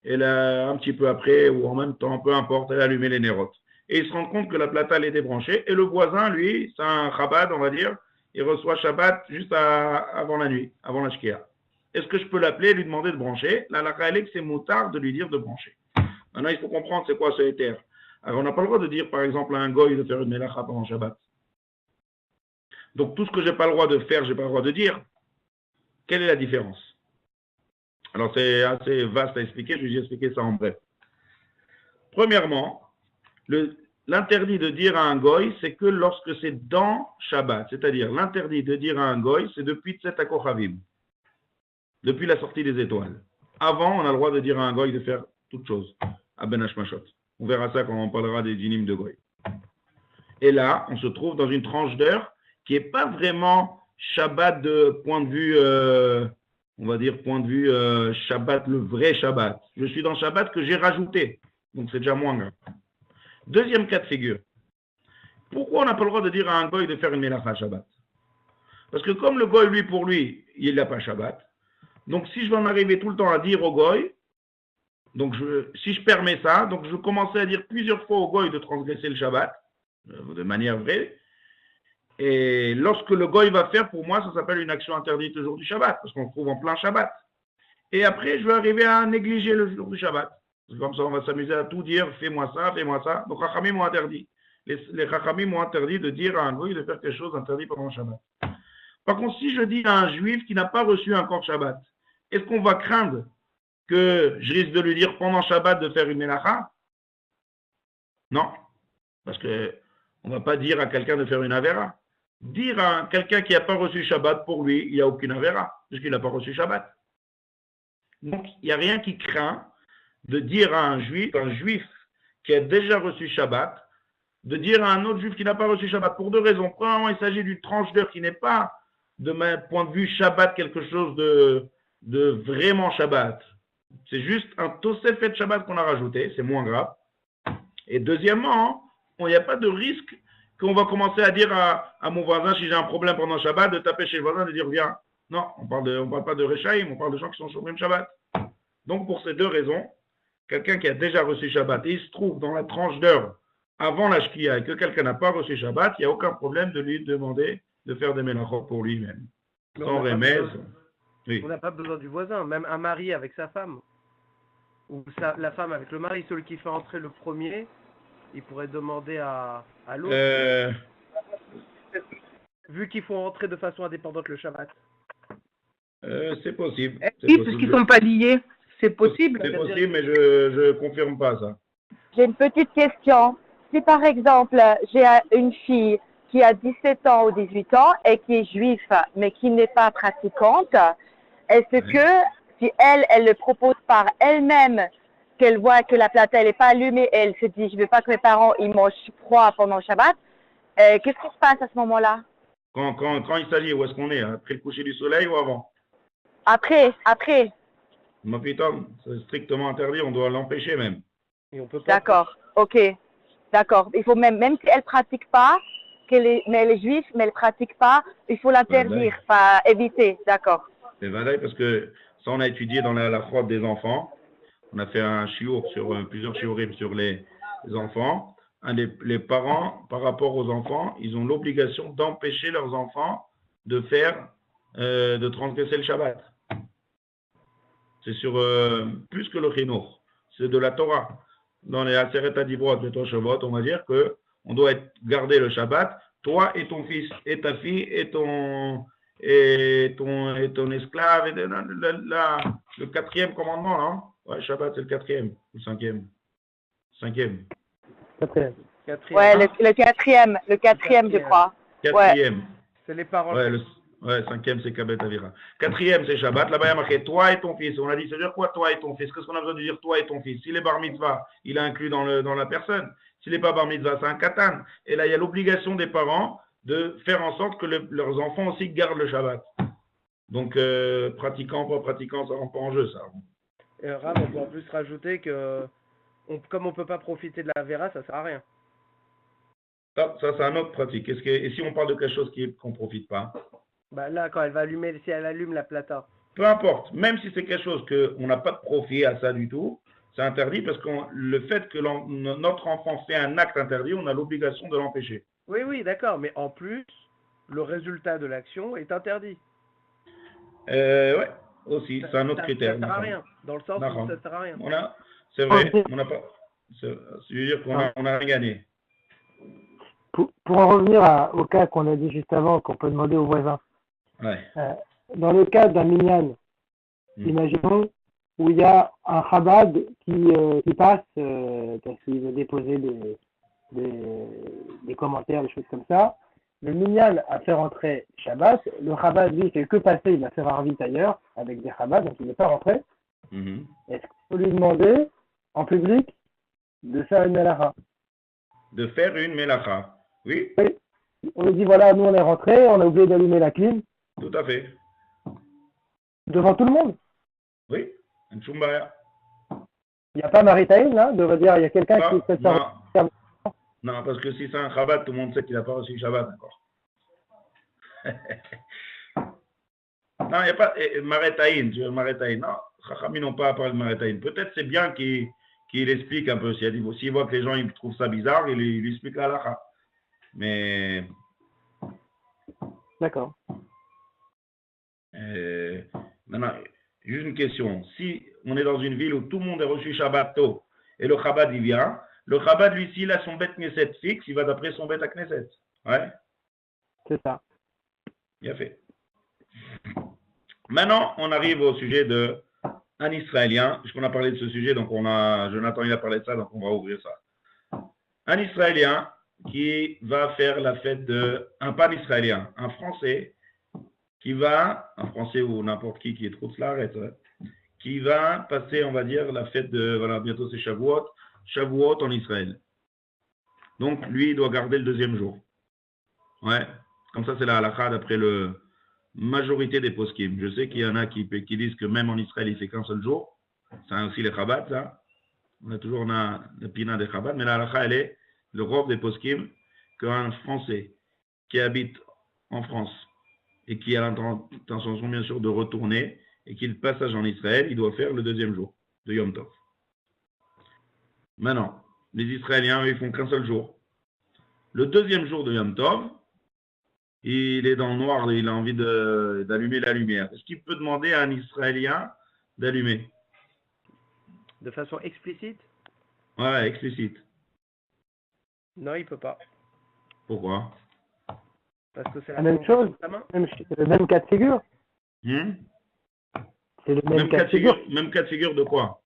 elle a un petit peu après ou en même temps, peu importe, elle a allumé les nérotes. Et il se rend compte que la plata elle est débranchée. Et le voisin, lui, c'est un chabad, on va dire, il reçoit Shabbat juste avant la nuit, avant la Shkia. Est-ce que je peux l'appeler et lui demander de brancher? Là, la réalité, c'est moutard de lui dire de brancher. Maintenant, il faut comprendre c'est quoi ce éther. Alors, on n'a pas le droit de dire, par exemple, à un goy de faire une mélacha pendant Shabbat. Donc, tout ce que je n'ai pas le droit de faire, je n'ai pas le droit de dire. Quelle est la différence? Alors, c'est assez vaste à expliquer, je vais juste expliquer ça en bref. Premièrement, l'interdit de dire à un goy, c'est que lorsque c'est dans Shabbat. C'est-à-dire, l'interdit de dire à un goy, c'est depuis Tset HaKochavim. Depuis la sortie des étoiles. Avant, on a le droit de dire à un goy de faire toute chose, à Ben Hashmashot. On verra ça quand on parlera des dînim de goy. Et là, on se trouve dans une tranche d'heure qui n'est pas vraiment Shabbat de point de vue, on va dire point de vue Shabbat, le vrai Shabbat. Je suis dans Shabbat que j'ai rajouté, donc c'est déjà moins grave. Deuxième cas de figure. Pourquoi on n'a pas le droit de dire à un goy de faire une mélacha Shabbat? Parce que comme le goy, lui, pour lui, il n'a pas Shabbat, donc si je vais en arriver tout le temps à dire au goy, donc si je permets ça, donc je commençais à dire plusieurs fois au goy de transgresser le Shabbat, de manière vraie, et lorsque le goy va faire, pour moi, ça s'appelle une action interdite le jour du Shabbat, parce qu'on se trouve en plein Shabbat. Et après, je vais arriver à négliger le jour du Shabbat. Comme ça, on va s'amuser à tout dire, fais-moi ça. Donc, Chachamim m'ont interdit. Les Chachamim m'ont interdit de dire à un goy de faire quelque chose d'interdit pendant le Shabbat. Par contre, si je dis à un juif qui n'a pas reçu encore Shabbat, est-ce qu'on va craindre que je risque de lui dire pendant Shabbat de faire une mélacha? Non. Parce qu'on ne va pas dire à quelqu'un de faire une avéra. Dire à quelqu'un qui n'a pas reçu Shabbat, pour lui, il n'y a aucune avéra, puisqu'il n'a pas reçu Shabbat. Donc, il n'y a rien qui craint de dire à un juif qui a déjà reçu Shabbat, de dire à un autre juif qui n'a pas reçu Shabbat, pour deux raisons. Premièrement, il s'agit d'une tranche d'heure qui n'est pas de mon point de vue Shabbat quelque chose de vraiment Shabbat. C'est juste un Tosefet Shabbat qu'on a rajouté, c'est moins grave. Et deuxièmement, il n'y a pas de risque qu'on va commencer à dire à mon voisin, si j'ai un problème pendant Shabbat, de taper chez le voisin, de dire viens. Non, on parle pas de Rechaïm, on parle de gens qui sont sur le même Shabbat. Donc pour ces deux raisons, quelqu'un qui a déjà reçu Shabbat et il se trouve dans la tranche d'heure avant la Shkia et que quelqu'un n'a pas reçu Shabbat, il n'y a aucun problème de lui demander de faire des mélachot pour lui-même. Sans remède. Oui. On n'a pas besoin du voisin, même un mari avec sa femme. Ou la femme avec le mari, celui qui fait entrer le premier, il pourrait demander à l'autre. Vu qu'ils font entrer de façon indépendante le Shabbat. C'est possible. Oui, parce qu'ils ne sont pas liés. C'est possible. C'est possible, mais je confirme pas ça. J'ai une petite question. Si par exemple, j'ai une fille qui a 17 ans ou 18 ans et qui est juive, mais qui n'est pas pratiquante, est-ce que si elle le propose par elle-même, qu'elle voit que la plata n'est pas allumée, et elle se dit je ne veux pas que mes parents ils mangent froid pendant le Shabbat, qu'est-ce qui se passe à ce moment-là? Quand il s'agit, où est-ce qu'on est? Après le coucher du soleil ou avant? Après. Ma pitom, c'est strictement interdit, on doit l'empêcher même. D'accord, ok. D'accord. Il faut même si elle ne pratique pas, mais elle est juive, mais elle ne pratique pas, il faut l'interdire, pas éviter, d'accord. C'est vrai, parce que ça, on a étudié dans la fraude des enfants. On a fait un chiour sur plusieurs chiourim sur les enfants. Les parents, par rapport aux enfants, ils ont l'obligation d'empêcher leurs enfants de transgresser le Shabbat. C'est sur plus que le chinour, c'est de la Torah. Dans les Aseret Adibrot, les Toshavot, on va dire que on doit garder le Shabbat, toi et ton fils, et ta fille, et ton esclave, et le quatrième commandement, non? Ouais, Shabbat, c'est le quatrième, ou le cinquième. Quatrième. Ouais, le quatrième, je crois. Quatrième. Ouais. C'est les paroles. Cinquième, c'est Kabet Avira. Quatrième, c'est Shabbat. Là-bas, il y a marqué toi et ton fils. On a dit, ça veut dire quoi, toi et ton fils? Qu'est-ce qu'on a besoin de dire toi et ton fils? S'il est bar mitzvah, il est inclus dans la personne. S'il n'est pas bar mitzvah, c'est un katan. Et là, il y a l'obligation des parents de faire en sorte que leurs enfants aussi gardent le Shabbat. Donc, pratiquant, pas pratiquant, ça ne rentre pas en jeu, ça. Et Rav, on peut en plus rajouter que, comme on ne peut pas profiter de la Vera, ça ne sert à rien. Ça c'est un autre pratique. Et si on parle de quelque chose qu'on ne profite pas? Bah là, quand elle va allumer, si elle allume la plata. Peu importe, même si c'est quelque chose qu'on n'a pas de profit à ça du tout, c'est interdit parce que le fait que notre enfant fait un acte interdit, on a l'obligation de l'empêcher. Oui, d'accord, mais en plus, le résultat de l'action est interdit. Ouais, aussi, c'est un autre critère. Ça ne sert à rien, dans le sens où ça ne sert à rien. C'est vrai, on n'a pas. Ça veut dire qu'on a rien gagné. Pour en revenir au cas qu'on a dit juste avant, qu'on peut demander aux voisins. Ouais. Dans le cas d'un minyan, imaginons, où il y a un chabad qui passe, parce qu'il veut déposer des commentaires, des choses comme ça. Le minyan a fait rentrer Shabbat, le chabad, lui, fait que passer, il a fait Arvit ailleurs, avec des chabads, donc il n'est pas rentré. Est-ce qu'il faut lui demander, en public, de faire une melacha? De faire une melacha, oui. Oui. On lui dit, voilà, nous on est rentré, on a oublié d'allumer la clim. Tout à fait. Devant tout le monde? Oui, un chumbaya. Il n'y a pas Maritaïn, là, de dire, il y a quelqu'un qui fait ça. Non, parce que si c'est un Shabbat, tout le monde sait qu'il n'a pas reçu le Shabbat encore. Non, il n'y a pas Maritaïn, non, Chachamim n'ont pas à parler de Maritaïn. Peut-être c'est bien qu'il explique un peu. S'il voit que les gens ils trouvent ça bizarre, il explique la halakha. Mais. D'accord. Non, juste une question. Si on est dans une ville où tout le monde a reçu Shabbat tôt et le Chabad il vient, le Chabad lui, s'il a son Bet Knesset fixe, il va d'après son Bet à Knesset. Ouais. C'est ça. Bien fait. Maintenant, on arrive au sujet d'un Israélien. Puisqu'on a parlé de ce sujet, donc Jonathan il a parlé de ça, donc on va ouvrir ça. Un Israélien qui va faire la fête un pan-Israélien, un Français, un Français ou n'importe qui est trop de la qui va passer, on va dire, la fête bientôt c'est Shavuot en Israël. Donc, lui, il doit garder le deuxième jour. Ouais, comme ça c'est la halakha d'après le majorité des poskim. Je sais qu'il y en a qui disent que même en Israël, il fait qu'un seul jour. C'est aussi les Chabad, ça. On a toujours le pina des Chabad, mais la halakha, elle est le rov des poskim qu'un Français qui habite en France et qui a l'intention, bien sûr, de retourner et qui le passage en Israël, il doit faire le deuxième jour de Yom Tov. Maintenant, les Israéliens, eux, ils font qu'un seul jour. Le deuxième jour de Yom Tov, il est dans le noir, il a envie d'allumer la lumière. Est-ce qu'il peut demander à un Israélien d'allumer? De façon explicite? Ouais, explicite. Non, il peut pas. Pourquoi? Parce que c'est la même chose, c'est le même cas de figure. C'est le même cas de figure. Même cas de figure de quoi?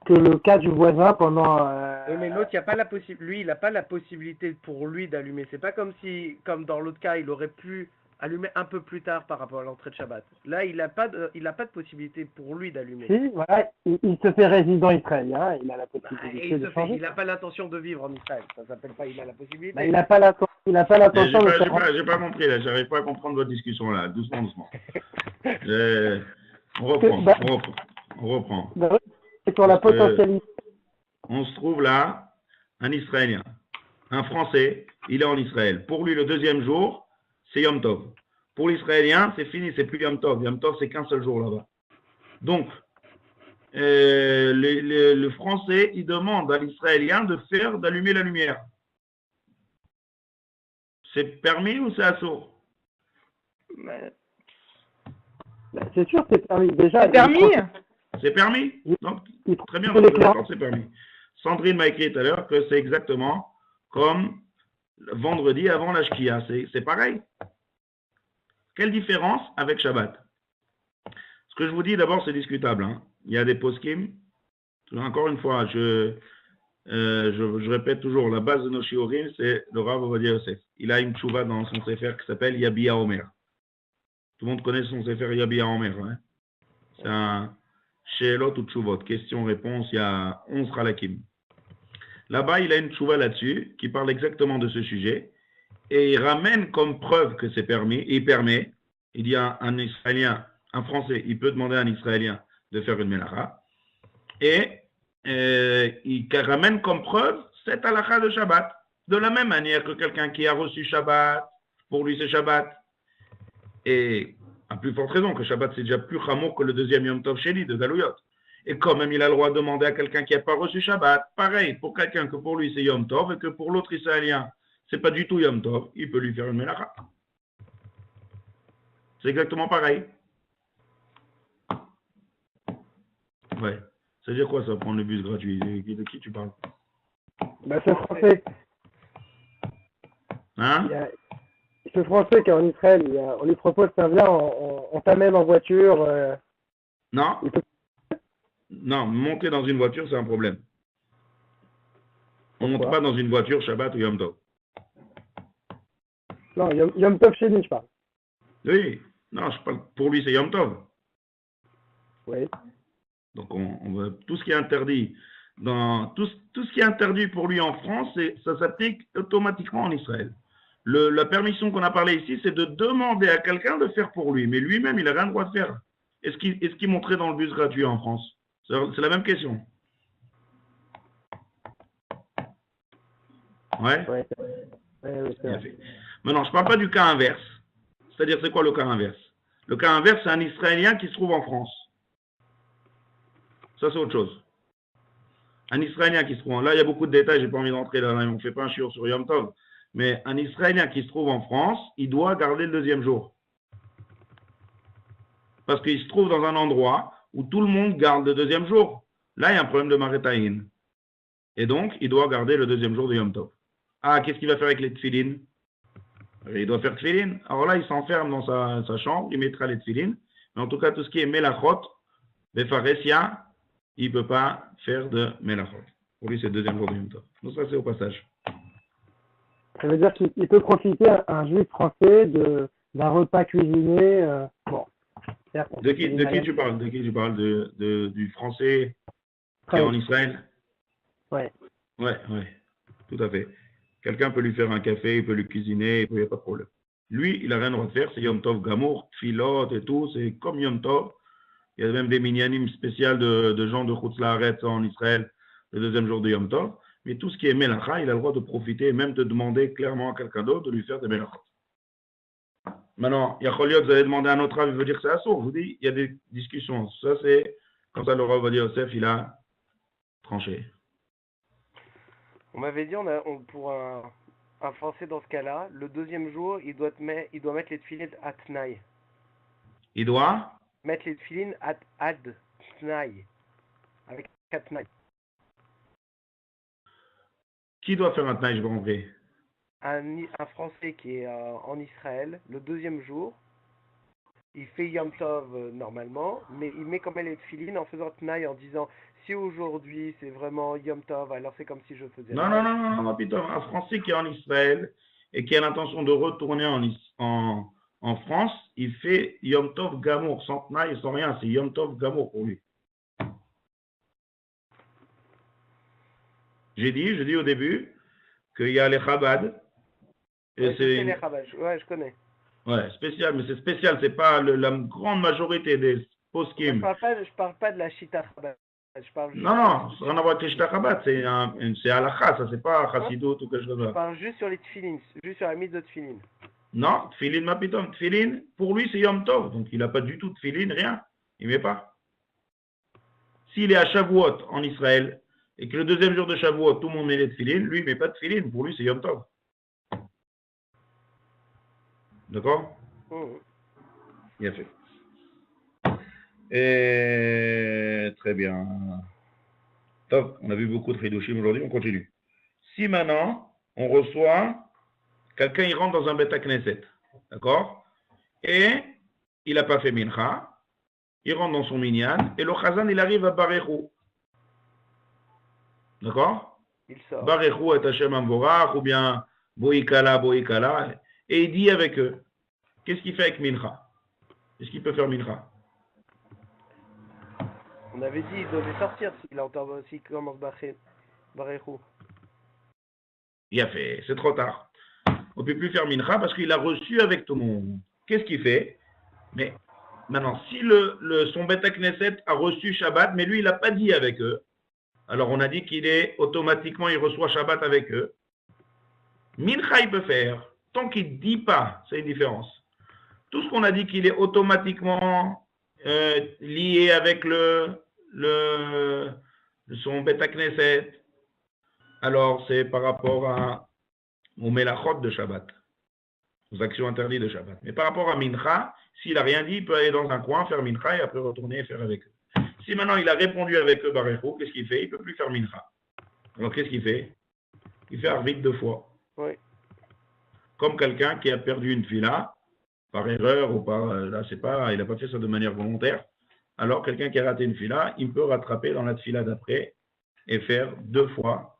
Que le cas du voisin pendant... Oui, mais l'autre, il n'a pas la possibilité. Lui, il n'a pas la possibilité pour lui d'allumer. C'est pas comme si, comme dans l'autre cas, il aurait pu allumer un peu plus tard par rapport à l'entrée de Shabbat. Là, il n'a pas de possibilité pour lui d'allumer. Si, voilà, il se fait résident israélien, il a la possibilité de changer. Il n'a pas l'intention de vivre en Israël. Ça s'appelle pas, il a la possibilité. Bah, il n'a pas l'intention de faire... J'ai pas compris, là. J'arrive pas à comprendre votre discussion, là. Doucement, doucement. On reprend. Bah, c'est pour la potentialité. On se trouve là, un Israélien, un Français, il est en Israël. Pour lui, le deuxième jour, c'est Yom Tov. Pour l'Israélien, c'est fini, c'est plus Yom Tov. Yom Tov, c'est qu'un seul jour là-bas. Donc, le Français, il demande à l'Israélien d'allumer la lumière. C'est permis ou c'est assourd? C'est sûr, c'est permis. Déjà, c'est permis. C'est permis. Donc, très bien, c'est permis. Sandrine m'a écrit tout à l'heure que c'est exactement comme vendredi avant la Shkia. C'est pareil. Quelle différence avec Shabbat? Ce que je vous dis d'abord, c'est discutable. Hein. Il y a des poskim. Encore une fois, je répète toujours, la base de nos shiurim, c'est le Rav Ovadia Yosef. Il a une tchouva dans son sefer qui s'appelle Yabia Omer. Tout le monde connaît son sefer Yabia Omer. Hein. C'est un Sheelot ou Tchouvot, question-réponse, il y a 11 halakim. Là-bas, il a une tchouva là-dessus qui parle exactement de ce sujet et il ramène comme preuve que c'est permis, il permet, il y a un Israélien, un Français, il peut demander à un Israélien de faire une melacha et il ramène comme preuve cette halakha de Shabbat, de la même manière que quelqu'un qui a reçu Shabbat, pour lui c'est Shabbat, et à plus forte raison que Shabbat c'est déjà plus chameau que le deuxième Yom Tov Sheni de Galouyot. Et quand même il a le droit de demander à quelqu'un qui n'a pas reçu Shabbat, pareil, pour quelqu'un que pour lui c'est Yom Tov et que pour l'autre Israélien c'est pas du tout Yom Tov, il peut lui faire une melacha. C'est exactement pareil. Ouais. Ça veut dire quoi ça, prendre le bus gratuit? De qui tu parles? Bah, ce Français. Hein? Ce Français qui est en Israël, on lui propose, tiens, viens, on t'amène en voiture. Non. Non, monter dans une voiture, c'est un problème. On ne monte pas dans une voiture Shabbat ou Yom Tov. Non, Yom Tov chez lui, je parle. Oui, non, je parle, pour lui, c'est Yom Tov. Oui. Donc, on va, tout ce qui est interdit, tout ce qui est interdit pour lui en France, ça s'applique automatiquement en Israël. La permission qu'on a parlé ici, c'est de demander à quelqu'un de faire pour lui, mais lui-même, il n'a rien le droit de faire. Est-ce qu'il monterait dans le bus gratuit en France? C'est la même question. Ouais. Ouais, Maintenant, je ne parle pas du cas inverse. C'est-à-dire, c'est quoi le cas inverse? Le cas inverse, c'est un Israélien qui se trouve en France. Ça, c'est autre chose. Un Israélien qui se trouve... Là, il y a beaucoup de détails, je n'ai pas envie d'entrer là. On ne fait pas un shiur sur Yom Tov. Mais un Israélien qui se trouve en France, il doit garder le deuxième jour. Parce qu'il se trouve dans un endroit où tout le monde garde le deuxième jour. Là, il y a un problème de Maretaïn. Et donc, il doit garder le deuxième jour de Yom Tov. Ah, qu'est-ce qu'il va faire avec les tfilines? Il doit faire tfilines. Alors là, il s'enferme dans sa chambre, il mettra les tfilines. Mais en tout cas, tout ce qui est melachot, befaresia, il ne peut pas faire de melachot. Pour lui, c'est le deuxième jour de Yom Tov. Donc ça, c'est au passage. Ça veut dire qu'il peut profiter, un juif français, d'un repas cuisiné. Bon. De qui tu parles? De qui tu parles? Du français qui est en Israël? Ouais. Ouais, tout à fait. Quelqu'un peut lui faire un café, il peut lui cuisiner, il n'y a pas de problème. Lui, il n'a rien le droit de faire, c'est Yom Tov Gamour, Tfilot et tout, c'est comme Yom Tov. Il y a même des minyanim spéciaux de gens de Chutz La'aretz en Israël, le deuxième jour de Yom Tov. Mais tout ce qui est Melacha, il a le droit de profiter et même de demander clairement à quelqu'un d'autre de lui faire des Melachot. Maintenant, Yacholiot, vous allez demander à un autre avis, il veut dire que c'est assourd. Je vous dis, il y a des discussions. Ça, c'est comme ça, le Rav Ovadia Yosef, il a tranché. On m'avait dit, pour un Français dans ce cas-là, le deuxième jour, il doit mettre les tefilines à Tnaï. Il doit mettre les tefilines à Tnaï. Avec 4 Tnaï. Qui doit faire un Tnaï, je vais compris? Un Français qui est en Israël, le deuxième jour, il fait Yom Tov normalement, mais il met quand même les tefilines en faisant Tnaï, en disant si aujourd'hui c'est vraiment Yom Tov, alors c'est comme si je faisais. Non, putain, un Français qui est en Israël et qui a l'intention de retourner en France, il fait Yom Tov Gamour, sans Tnaï, sans rien, c'est Yom Tov Gamour pour lui. J'ai dit au début qu'il y a les Chabad. Ouais, les Chabad, ouais, je connais. Ouais, spécial, mais c'est spécial, c'est pas la grande majorité des poskim. Je parle pas de la Shita Chabad. Non, ça n'a rien à voir avec les Shita Chabad, c'est halakha, ça c'est pas chassidut ou quelque chose comme ça. Je parle juste sur les tefilines, juste sur la mise de tefilines. Non, tefilin mapitom, tefilin, pour lui c'est Yom Tov, donc il n'a pas du tout de tefilin, rien, il met pas. S'il est à Shavuot en Israël, et que le deuxième jour de Shavuot, tout le monde met les tefilin, lui il met pas de tefilin, pour lui c'est Yom Tov. D'accord? Bien fait. Et très bien. Top, on a vu beaucoup de Hidushim aujourd'hui, on continue. Si maintenant, on reçoit, quelqu'un il rentre dans un Beth Knesset, d'accord? Et il n'a pas fait Mincha, il rentre dans son minyan, et le Chazan il arrive à Barechou. D'accord? Il sort. Barechou et Hashem Amvorach, ou bien Boikala, et il dit avec eux, qu'est-ce qu'il fait avec Mincha? Est-ce qu'il peut faire Mincha? On avait dit qu'il devait sortir s'il commence Barechou. Il a fait, c'est trop tard. On ne peut plus faire Mincha parce qu'il a reçu avec tout le monde. Qu'est-ce qu'il fait? Mais maintenant, si son Beth Knesset a reçu Shabbat, mais lui, il n'a pas dit avec eux, alors on a dit qu'il est automatiquement, il reçoit Shabbat avec eux. Mincha, il peut faire. Tant qu'il ne dit pas, c'est une différence. Tout ce qu'on a dit qu'il est automatiquement lié avec son Beth Knesset, alors c'est par rapport au Melachot de Shabbat, aux actions interdites de Shabbat. Mais par rapport à Mincha, s'il n'a rien dit, il peut aller dans un coin, faire Mincha et après retourner et faire avec eux. Si maintenant il a répondu avec eux, Barechou, qu'est-ce qu'il fait? Il ne peut plus faire Mincha. Alors qu'est-ce qu'il fait? Il fait Arvit 2 fois. Oui. Comme quelqu'un qui a perdu une fila, par erreur ou par, là c'est pas, il n'a pas fait ça de manière volontaire. Alors quelqu'un qui a raté une fila, il peut rattraper dans la fila d'après et faire 2 fois.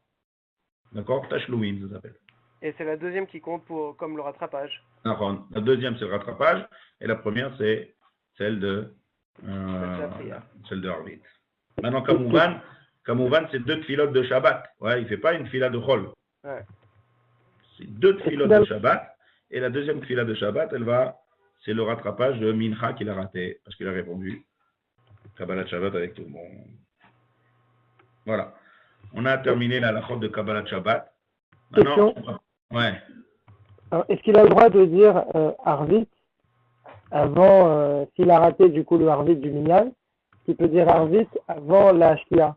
D'accord? Tashlumin, ça s'appelle. Et c'est la deuxième qui compte comme le rattrapage. La deuxième, c'est le rattrapage. Et la première, c'est celle de Harvit. Maintenant, Kamouvan, c'est 2 filotes de Shabbat. Ouais, il ne fait pas une fila de Chol. Ouais. C'est 2 filotes de Shabbat. Et la deuxième fila de Shabbat, c'est le rattrapage de Mincha qu'il a raté. Parce qu'il a répondu Kabbalat Shabbat avec tout le monde. Voilà. On a terminé la halachot de Kabbalat Shabbat. Maintenant, ouais. Alors, est-ce qu'il a le droit de dire Arvit avant, s'il a raté du coup le Arvit du Minyan, il peut dire Arvit avant la Shkia?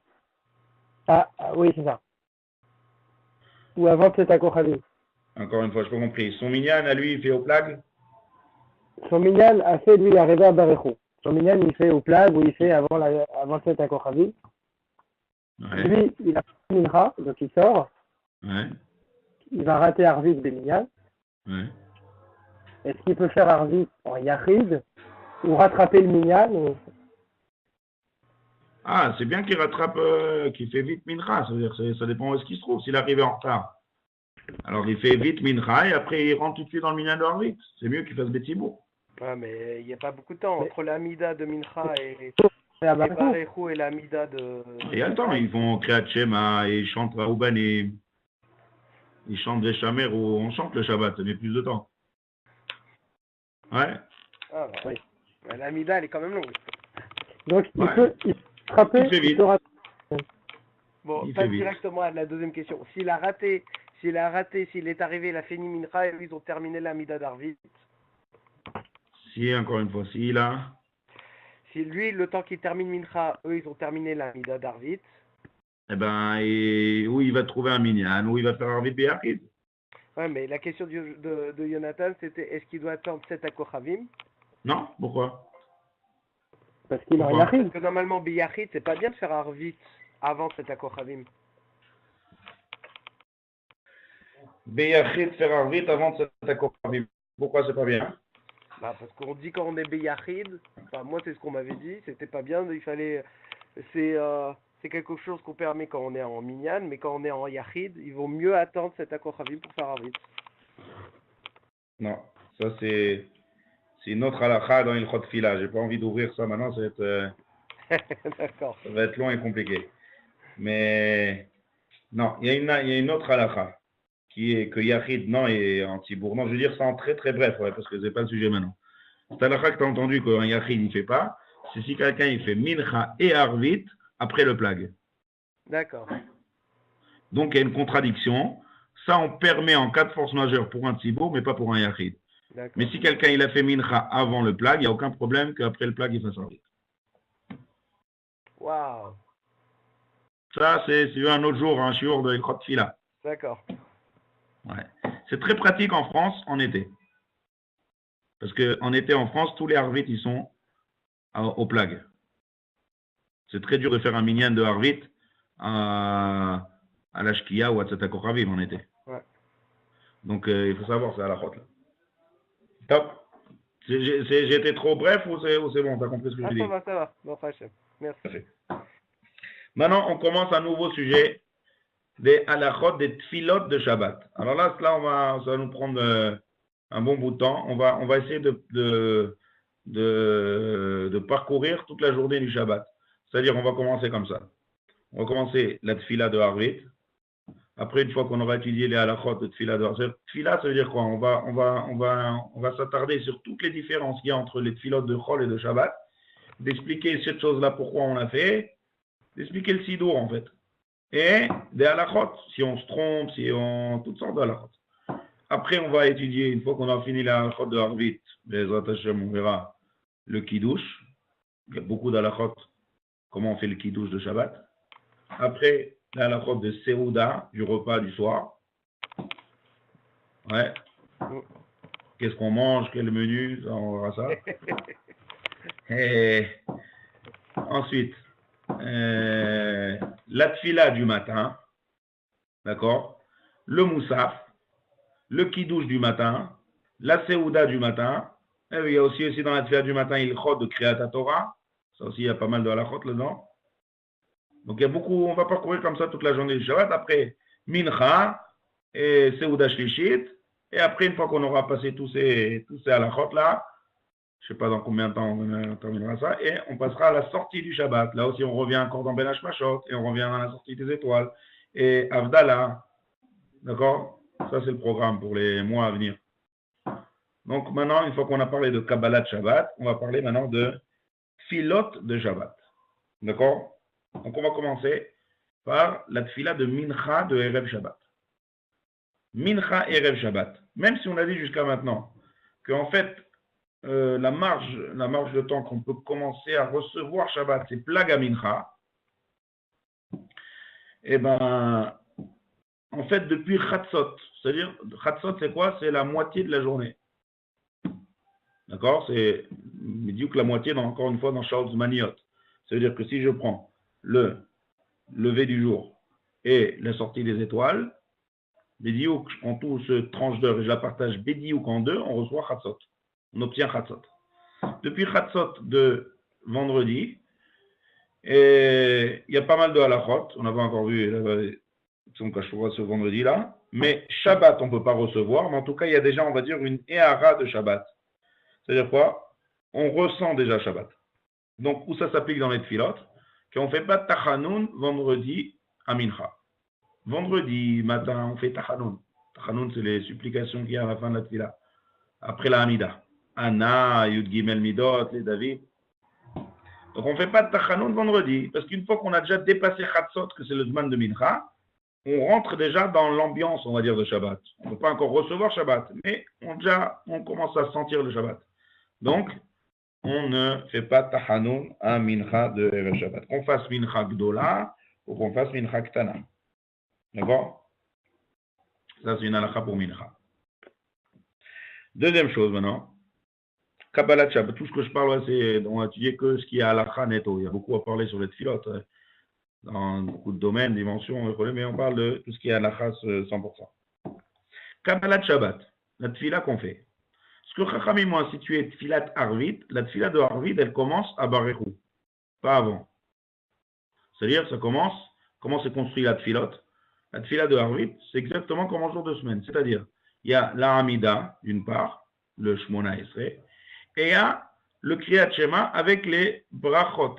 Oui, c'est ça. Ou avant Tzeta Kochavim. Encore une fois, je n'ai pas compris. Son Minyan, à lui, il fait au plag? Son Minyan a fait, lui, il est arrivé à Barechou. Son Minyan, il fait au plag ou il fait avant Tzeta Kochavim. Ouais. Lui, il a fait Mincha, donc il sort. Ouais. Il va rater Arvit de Minyan. Ouais. Est-ce qu'il peut faire Arvit en Yachid ou rattraper le Minyan Ah, c'est bien qu'il rattrape, qu'il fait vite Mincha. C'est-à-dire, ça dépend où est-ce qu'il se trouve. S'il arrive en retard, alors il fait vite Mincha et après il rentre tout de suite dans le Minyan de Arvit. C'est mieux qu'il fasse Betsibour. Ah, mais il n'y a pas beaucoup de temps entre l'Amida de Mincha et Barechou et l'Amida de... Il y a le temps, ils font Kriyat Shema et ils chantent Raouban et ils chantent des Shamer ou on chante le Shabbat, ça met plus de temps. Ouais. Ah, bah, Oui. ouais, l'Amida, elle est quand même longue. Donc, Ouais. il peut frapper, Il fait vite. peut rater. Bon, Il passe fait vite. directement à la deuxième question. S'il est arrivé, il a fini Mincha, et eux, ils ont terminé l'Amida d'Arvit. Si, encore une fois, si, là. Si lui, le temps qu'il termine Mincha, eux, ils ont terminé l'Amida d'Arvit. Eh ben, où il va trouver un minyan, où il va faire Arvit Beyachid. Ouais, mais la question de Jonathan, c'était est-ce qu'il doit attendre 7 à Kochavim? Non? Pourquoi? Parce qu'il en Pourquoi? arrive. Parce que normalement, Biyachid, c'est pas bien de faire Arvit avant 7 à Kochavim. Beyachid faire Arvit avant de s'attaquer. Pourquoi c'est pas bien? Bah, parce qu'on dit quand on est Biyachid, enfin, moi, c'est ce qu'on m'avait dit, c'était pas bien, il fallait. C'est quelque chose qu'on permet quand on est en Minyan, mais quand on est en Yachid, il vaut mieux attendre 7 à Kochavim pour faire Arvit. Non, ça c'est une autre halakha dans Ilchot Fila. J'ai pas envie d'ouvrir ça maintenant, D'accord. ça va être long et compliqué. Mais non, il y a une autre halakha qui est que Yachid, non, et en Tibour. Non, je veux dire ça en très très bref, ouais, parce que c'est pas le sujet maintenant. Cette halakha que tu as entendu qu'un Yachid il fait pas, c'est si quelqu'un il fait Mincha et Arvit après le plag. D'accord. Donc il y a une contradiction. Ça, on permet en cas de force majeure pour un Tibour, mais pas pour un Yachid. D'accord. Mais si quelqu'un il a fait Mincha avant le plag, il n'y a aucun problème qu'après le plag il fasse Arvit. Waouh. Ça, c'est un autre jour, un shiur de Ilchot Fila. D'accord. Ouais. C'est très pratique en France en été. Parce qu'en été en France, tous les Arvit, ils sont au plag. C'est très dur de faire un minyan de Arvit à la Shkia ou à Tzata Kochavim en été. Ouais. Donc, il faut savoir, c'est à la chôte. Top. J'ai été trop bref ou c'est bon, t'as compris ce que je dis? Ça va. Bon, Hachem. Merci. Parfait. Maintenant, on commence un nouveau sujet des halachot, des tfilot de Shabbat. Alors là, ça va nous prendre un bon bout de temps. On va essayer de parcourir toute la journée du Shabbat. C'est-à-dire, on va commencer comme ça. On va commencer la tfila de Harvit. Après, une fois qu'on aura étudié les halachot de tfila de Harvit, tfila, ça veut dire quoi? On va s'attarder sur toutes les différences qu'il y a entre les tfilot de Chol et de Shabbat, d'expliquer cette chose-là, pourquoi on l'a fait, d'expliquer le sidour en fait. Et des halachot, si on se trompe, toutes sortes de halachot. Après, on va étudier, une fois qu'on a fini la halachot de Harvit, on verra le kiddush. Il y a beaucoup d'halachot, comment on fait le kiddush de Shabbat. Après, la halachot de Seuda, du repas du soir. Ouais. Qu'est-ce qu'on mange, quel menu, ça, on verra ça. Et ensuite, la tfila du matin, d'accord, le moussaf, le kidouche du matin, la seouda du matin, et il y a aussi dans la tfila du matin, il chod de Kriyat Torah, ça aussi il y a pas mal de halachot là-dedans. Donc il y a beaucoup, on va parcourir comme ça toute la journée du Shabbat, après mincha et seouda shlishit, et après une fois qu'on aura passé tous ces halachot là, je ne sais pas dans combien de temps on terminera ça, et on passera à la sortie du Shabbat. Là aussi, on revient encore dans Ben Hashmashot, et on revient à la sortie des étoiles, et Avdallah. D'accord? Ça, c'est le programme pour les mois à venir. Donc maintenant, une fois qu'on a parlé de Kabbalah de Shabbat, on va parler maintenant de Tfilot de Shabbat. D'accord? Donc on va commencer par la Tfila de Mincha de Erev Shabbat. Mincha Erev Shabbat. Même si on a dit jusqu'à maintenant qu'en fait, la marge de temps qu'on peut commencer à recevoir Shabbat, c'est Plaga Mincha. Et ben, en fait, depuis Chatzot, c'est-à-dire, Chatzot, c'est quoi? C'est la moitié de la journée. D'accord? C'est, dit que la moitié, encore une fois, dans Shaul Maniot. C'est-à-dire que si je prends le lever du jour et la sortie des étoiles, Bédiouk, je prends tout ce tranche d'heure et je la partage Bédiouk en deux, on reçoit Chatzot. On obtient Chatzot. Depuis Chatzot de vendredi, et il y a pas mal de halachot, on n'a pas encore vu son Kashoura ce vendredi-là, mais Shabbat, on ne peut pas recevoir, mais en tout cas, il y a déjà, on va dire, une Ehara de Shabbat. C'est-à-dire quoi? On ressent déjà Shabbat. Donc, où ça s'applique dans les tfilot? Qu'on ne fait pas Tachanoun vendredi à Mincha. Vendredi matin, on fait Tachanoun. Tachanoun, c'est les supplications qu'il y a à la fin de la tfila, après la Hamida. Anna, Yud Gimel Midot, les David. Donc on ne fait pas de Tachanoun vendredi, parce qu'une fois qu'on a déjà dépassé Chatzot, que c'est le Zman de Mincha, on rentre déjà dans l'ambiance, on va dire, de Shabbat. On ne peut pas encore recevoir Shabbat, mais on commence à sentir le Shabbat. Donc, on ne fait pas Tachanoun à Mincha de Erev Shabbat. Qu'on fasse Mincha Gdola ou qu'on fasse Mincha Ktana. D'accord? Ça, c'est une halakha pour Mincha. Deuxième chose maintenant. Kabbalat Shabbat. Tout ce que je parle, c'est on va étudier que ce qui est halakha netto. Il y a beaucoup à parler sur les tfilotes, dans beaucoup de domaines, dimensions, mais on parle de tout ce qui est halakha 100%. Kabbalat Shabbat. La tfila qu'on fait. Ce que Chachamim ont institué tfilat Arvit, la tfila de Arvit, elle commence à Barechu. Pas avant. C'est-à-dire, comment c'est construit la tfilote? La tfila de Arvit, c'est exactement comme un jour de semaine. C'est-à-dire, il y a la Hamida, d'une part, le Shmona Esrei, et il y a le Kriyat Shema avec les brachot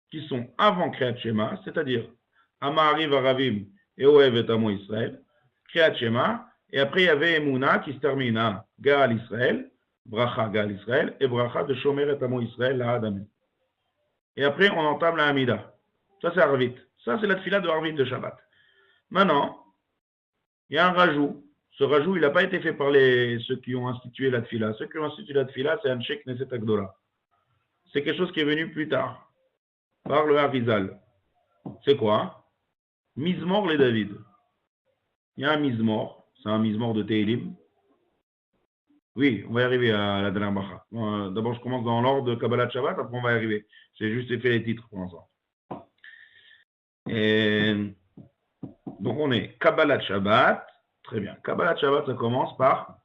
qui sont avant Kriyat Shema, c'est-à-dire Amari Varavim et Oev et Amo Israël, Kriyat Shema, et après il y avait Emouna qui se termine à Gaal Israël, Bracha Gaal Israël, et Bracha de Shomer et Amo Israël, la Adam. Et après on entame la Hamida. Ça c'est Arvit. Ça c'est la tfila de Arvit de Shabbat. Maintenant, il y a un rajout. Ce rajout, il n'a pas été fait par ceux qui ont institué la tfila. Ceux qui ont institué la tfila, c'est Anshek Neset Agdola. C'est quelque chose qui est venu plus tard, par le Harizal. C'est quoi? Mizmor les David. Il y a un Mizmor, c'est un Mizmor de Tehilim. Oui, on va y arriver à la dernière Bacha. D'abord, je commence dans l'ordre de Kabbalat Shabbat, après on va y arriver. J'ai juste fait les titres pour l'instant. Donc on est Kabbalat Shabbat. Très bien. Kabbalat Shabbat, ça commence par...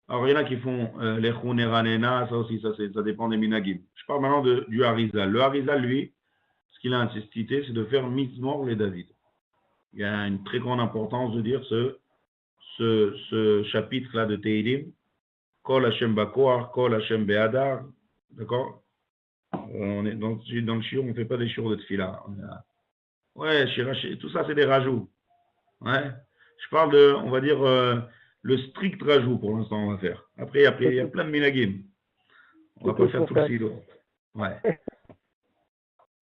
Alors, il y en a qui font les Chuneranena, ça aussi, ça dépend des minagim. Je parle maintenant du Harizal. Le Harizal, lui, ce qu'il a insisté, c'est de faire Mizmor les David. Il y a une très grande importance de dire ce chapitre-là de Tehilim. Kol Hashem Bakoar, Kol Hashem Be'adar. D'accord? On est dans le shiur, on ne fait pas des shiur de tfila. Ouais, tout ça, c'est des rajouts. Ouais. Je parle de, on va dire, le strict rajout pour l'instant, on va faire. Après, il y a plein de minagim. On va pas faire tout le silo. Ouais.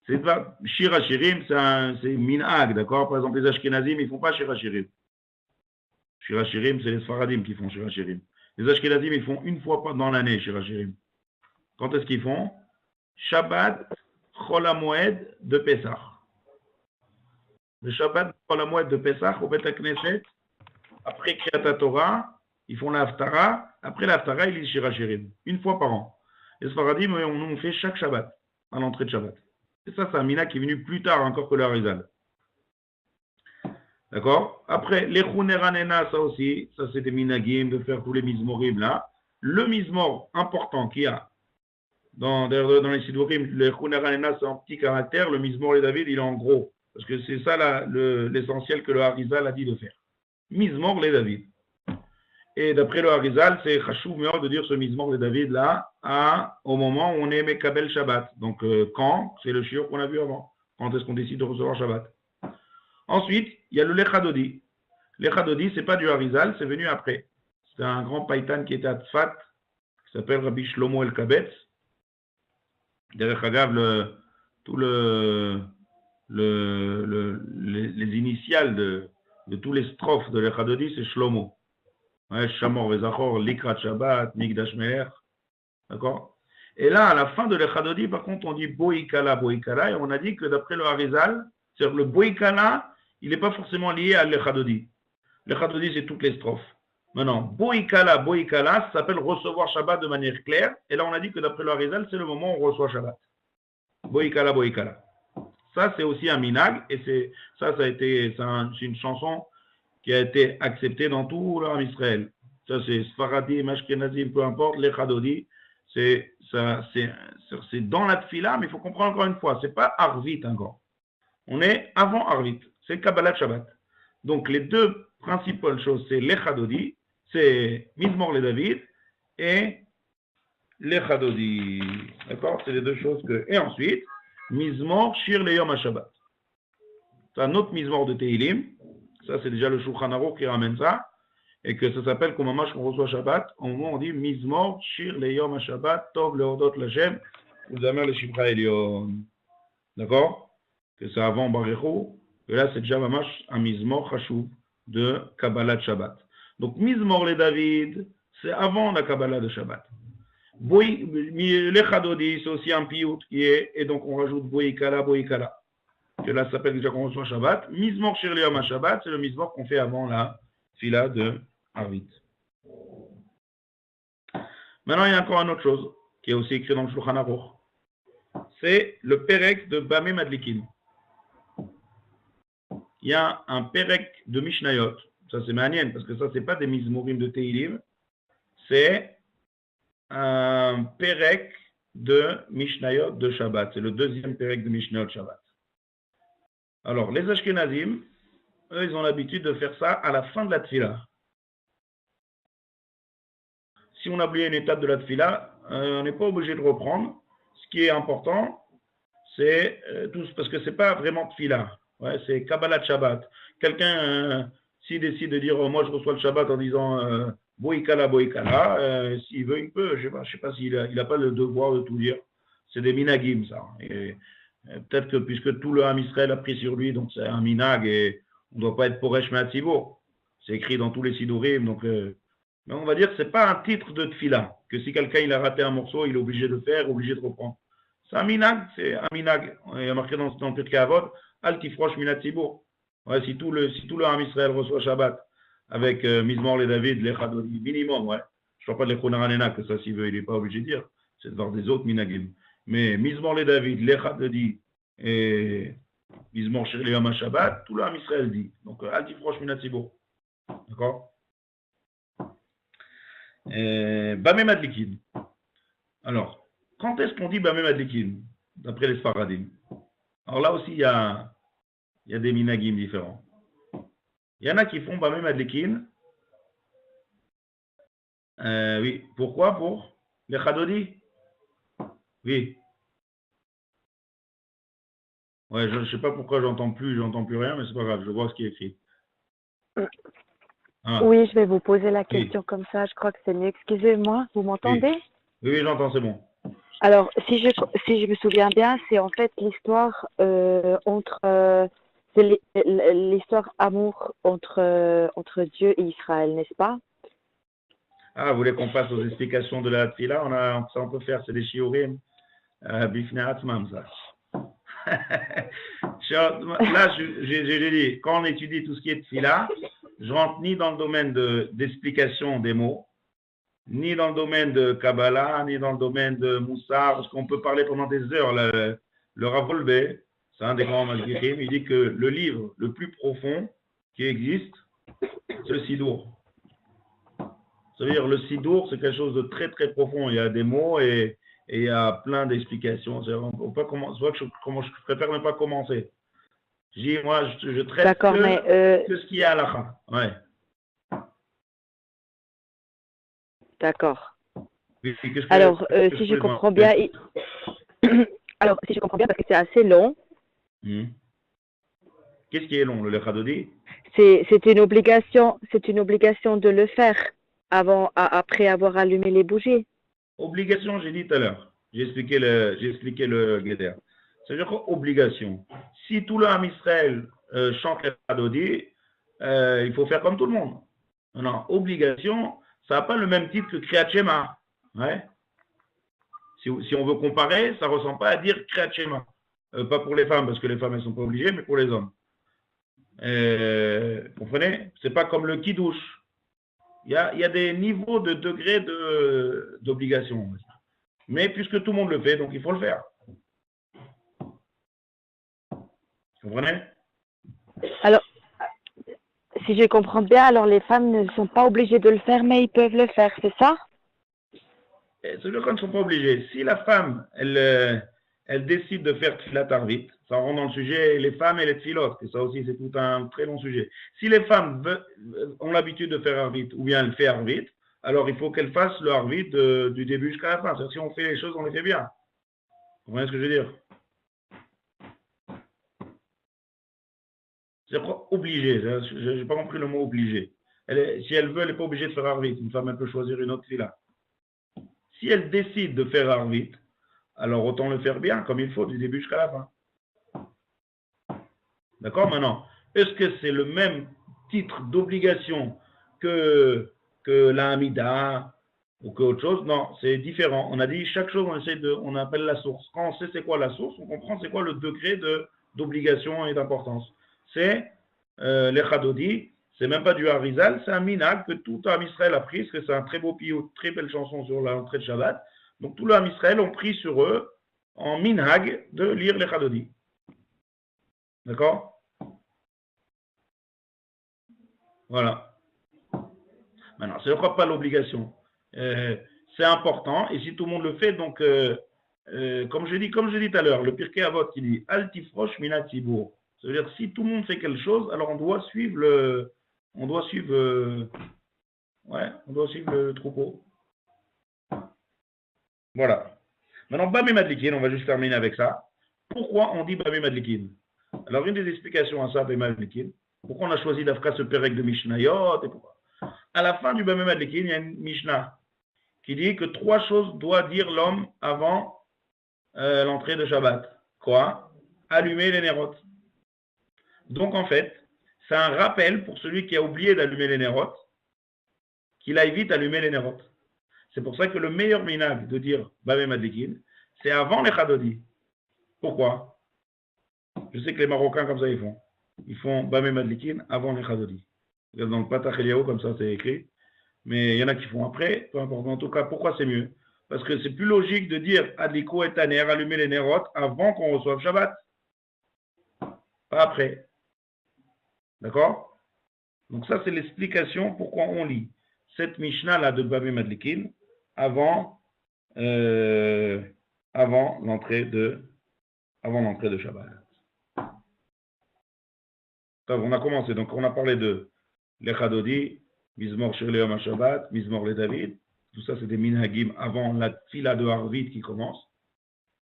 C'est pas, Shir HaShirim, c'est minhag, d'accord? Par exemple, les Ashkenazim, ils font pas Shir HaShirim. Shir HaShirim, c'est les Sfaradim qui font Shir HaShirim. Les Ashkenazim, ils font une fois dans l'année Shir HaShirim. Quand est-ce qu'ils font? Shabbat, Chol HaMoed de Pesach. Le Shabbat, Chol HaMoed de Pesach, au Bet HaKnesset, après Kriyat HaTorah, ils font l'Haftara. Après l'Haftara, ils lisent Shir HaShirim. Une fois par an. Les Sfaradim, on fait chaque Shabbat, à l'entrée de Shabbat. Et ça, c'est un mina qui est venu plus tard encore que le Harizal. D'accord? Après, les Chuneranena, ça aussi, ça c'est des minagim, de faire tous les mizmorim là. Le mizmor important qu'il y a dans les Sidurim, les Chuneranena, c'est en petit caractère, le mizmor les David, il est en gros. Parce que c'est ça l'essentiel que le Harizal a dit de faire. Mizmor les David. Et d'après le Harizal, c'est chachouv meor de dire ce Mizmor les David là au moment où on est Mekabel Shabbat. Donc quand? C'est le shiur qu'on a vu avant. Quand est-ce qu'on décide de recevoir Shabbat? Ensuite, il y a le Lechadodi. Lechadodi, c'est pas du Harizal, c'est venu après. C'est un grand païtan qui était à Tzfat, qui s'appelle Rabbi Shlomo El-Kabetz. Derech Hagav, les initiales de tous les strophes de Lechadodi, c'est Shlomo. Ouais, Shamor Vezachor, Likrat Shabbat, Migdash Meher. D'accord? Et là, à la fin de l'Echadodi, par contre, on dit Boikala, Boikala, et on a dit que d'après le Harizal, c'est-à-dire le Boikala, il n'est pas forcément lié à l'Echadodi. L'Echadodi, c'est toutes les strophes. Maintenant, Boikala, Boikala, ça s'appelle recevoir Shabbat de manière claire, et là, on a dit que d'après le Harizal, c'est le moment où on reçoit Shabbat. Boikala, Boikala. Ça, c'est aussi un minag, et c'est une chanson qui a été accepté dans tout l'Am Israël. Ça, c'est Sfaradim, Ashkenazim, peu importe, les Chadodi, c'est dans la Tfila, mais il faut comprendre encore une fois, c'est pas Arvit encore. On est avant Arvit, c'est Kabbalat Shabbat. Donc, les deux principales choses, c'est les Chadodi, c'est Mizmor les David, et les Chadodi. D'accord? C'est les deux choses que... Et ensuite, Mizmor Shir le Yom HaShabbat. C'est un autre Mizmor de Tehilim. Ça, c'est déjà le Shulchan Aruch qui ramène ça. et que ça s'appelle comme un qu'on reçoit Shabbat, au moment où on dit Mizmor, Shir, Leyom, Shabbat, Tov, Leodot, Lachem, ou Zamer, le Shibra Elion. D'accord? Que c'est avant Barechou, et là c'est déjà mamash un Mizmor Chashuv de Kabbalah de Shabbat. Donc Mizmor le David, c'est avant la Kabbalah de Shabbat. Lechadodi, c'est aussi un piout qui est, et donc on rajoute Boïkala, Boïkala. Que là ça s'appelle déjà qu'on reçoit Shabbat. Mizmor Shir Leyom Shabbat, c'est le Mizmor qu'on fait avant la Fila de Arvit. Maintenant il y a encore une autre chose qui est aussi écrit dans le Shulchan Aruch. C'est le Perek de Bameh Madlikin. Il y a un Perek de Mishnayot. Ça c'est Manien, parce que ça c'est pas des Mizmorim de Teilim. C'est un Perek de Mishnayot de Shabbat. C'est le deuxième Perek de Mishnayot Shabbat. Alors, les Ashkenazim, eux, ils ont l'habitude de faire ça à la fin de la Tfila. Si on a oublié une étape de la Tfila, on n'est pas obligé de reprendre. Ce qui est important, c'est tout, parce que c'est pas vraiment Tfila. Ouais, c'est Kabbalah de Shabbat. Quelqu'un, s'il décide de dire, moi je reçois le Shabbat en disant Boïkala, Boïkala, s'il veut, il peut. Je sais pas s'il n'a pas le devoir de tout dire. C'est des minagim, ça. Et peut-être que puisque tout le Ham Israël a pris sur lui, donc c'est un minag et on ne doit pas être Poresh Me'atzivo. C'est écrit dans tous les Sidurim. Donc, mais on va dire que ce n'est pas un titre de Tfila. Que si quelqu'un il a raté un morceau, il est obligé de faire, obligé de reprendre. C'est un minag, c'est un minag. Il y a marqué dans le Pirkei Avot, Al Tifrosh Minat Tzibur. Ouais, si tout le Ham Israël reçoit Shabbat avec Mizmor le David, l'Echadodi, minimum, ouais. Je ne parle pas de l'Echonaranena, que ça, s'il veut, il n'est pas obligé de dire. C'est de voir des autres minagim. Mais Mizmor le David, l'Echadodi et Mizmor Shir Leyom Shabbat, tout le Ham Israël dit. Donc, Al Tifrosh Minat Tzibur. D'accord? Bameh Madlikin. Alors, quand est-ce qu'on dit Bameh Madlikin, d'après les Sfaradim? Alors là aussi, il y a des minagim différents. Il y en a qui font Bameh Madlikin. Oui. Pourquoi? Pour les Chadodi? Oui. Ouais, je ne sais pas pourquoi j'entends plus rien, mais c'est pas grave, je vois ce qui est écrit. Ah. Oui, je vais vous poser la question comme ça, je crois que c'est mieux. Excusez-moi, vous m'entendez? Oui, j'entends, c'est bon. Alors, si je me souviens bien, c'est en fait l'histoire c'est l'histoire amour entre Dieu et Israël, n'est-ce pas? Ah, vous voulez qu'on passe aux explications de la Tfila? Ça on peut faire, c'est des shiurim. Bifnei Atzmam, ça. Là, j'ai dit, quand on étudie tout ce qui est Tfila, je rentre ni dans le domaine d'explication des mots, ni dans le domaine de Kabbalah, ni dans le domaine de Moussar, parce qu'on peut parler pendant des heures. Le Rav Wolbe, c'est un des grands Malkirim, il dit que le livre le plus profond qui existe, c'est le Sidour. Ça veut dire le Sidour, c'est quelque chose de très très profond. Il y a des mots et il y a plein d'explications. Je préfère ne pas commencer. Je dis, moi, je traite que ce qu'il y a à la fin. Ouais. D'accord. Alors, si je comprends bien, alors si je comprends bien, parce que c'est assez long. Qu'est-ce qui est long, le Lechadodi? C'est une obligation de le faire après avoir allumé les bougies. Obligation, j'ai dit tout à l'heure. J'ai expliqué le Geder. C'est-à-dire obligation. Si tout le Ham Israël chante le Lechadodi, il faut faire comme tout le monde. Non, obligation. Ça n'a pas le même titre que Kriyat Shema. Ouais. Si on veut comparer, ça ne ressemble pas à dire Kriyat Shema. Pas pour les femmes, parce que les femmes, elles ne sont pas obligées, mais pour les hommes. Vous comprenez? Ce n'est pas comme le Kiddush. Il y a des niveaux de degrés d'obligation. Mais puisque tout le monde le fait, donc il faut le faire. Vous comprenez? Alors, si je comprends bien, alors les femmes ne sont pas obligées de le faire, mais ils peuvent le faire, c'est ça? C'est-à-dire qu'elles ne sont pas obligées. Si la femme, elle décide de faire Tfilat Arvit, ça rentre dans le sujet les femmes et les Tfilot, et ça aussi c'est tout un très long sujet. Si les femmes ont l'habitude de faire Arvit, ou bien elles font Arvit, alors il faut qu'elles fassent le Arvit du début jusqu'à la fin. C'est-à-dire si on fait les choses, on les fait bien. Vous comprenez ce que je veux dire? C'est obligé, je n'ai pas compris le mot obligé. Si elle veut, elle n'est pas obligée de faire Arvit. Une femme, elle peut choisir une autre fila. Si elle décide de faire Arvit, alors autant le faire bien, comme il faut, du début jusqu'à la fin. D'accord? Maintenant, est-ce que c'est le même titre d'obligation que la Hamida ou qu'autre chose? Non, c'est différent. On a dit, chaque chose, on appelle la source. Quand on sait c'est quoi la source, on comprend c'est quoi le degré d'obligation et d'importance. C'est les Chadodi, c'est même pas du Harizal, c'est un minag que tout Ham Israël a pris, parce que c'est un très beau piyut, très belle chanson sur l'entrée de Shabbat. Donc tout le Ham Israël ont pris sur eux, en minag, de lire les Chadodi. D'accord? Voilà. Maintenant, ce n'est pas l'obligation. C'est important, et si tout le monde le fait, donc, comme je dis tout à l'heure, le Pirkei Avot qui dit Altifrosh Minat Tzibour. Ça veut dire si tout le monde fait quelque chose, alors on doit suivre le troupeau. Voilà. Maintenant, Bamé Madlikin, on va juste terminer avec ça. Pourquoi on dit Bamé Madlikin? Alors, une des explications à ça, Bamé Madlikin, pourquoi on a choisi d'Afka ce Pérec de Mishnayot et pourquoi? À la fin du Bamé Madlikin, il y a une Mishnah qui dit que 3 choses doit dire l'homme avant l'entrée de Shabbat. Quoi? Allumer les nérotes. Donc, en fait, c'est un rappel pour celui qui a oublié d'allumer les nérotes, qu'il aille vite allumer les nérotes. C'est pour ça que le meilleur minag de dire Bamé Madlikin, c'est avant les Chadodi. Pourquoi? Je sais que les Marocains, comme ça, ils font. Ils font Bamé Madlikin avant les Chadodi. Dans le Patach Eliyahu, comme ça, c'est écrit. Mais il y en a qui font après, peu importe. En tout cas, pourquoi c'est mieux? Parce que c'est plus logique de dire Adliko et Taner, allumer les nérotes avant qu'on reçoive Shabbat. Pas après. D'accord? Donc ça, c'est l'explication pourquoi on lit cette Mishnah-là de Bamé Madlikin avant l'entrée de Shabbat. On a commencé, donc on a parlé de l'Echadodi, Mizmor Shir Le'Yom HaShabbat, Mizmor Le David, tout ça c'est des minhagim avant la tfila de Harvit qui commence.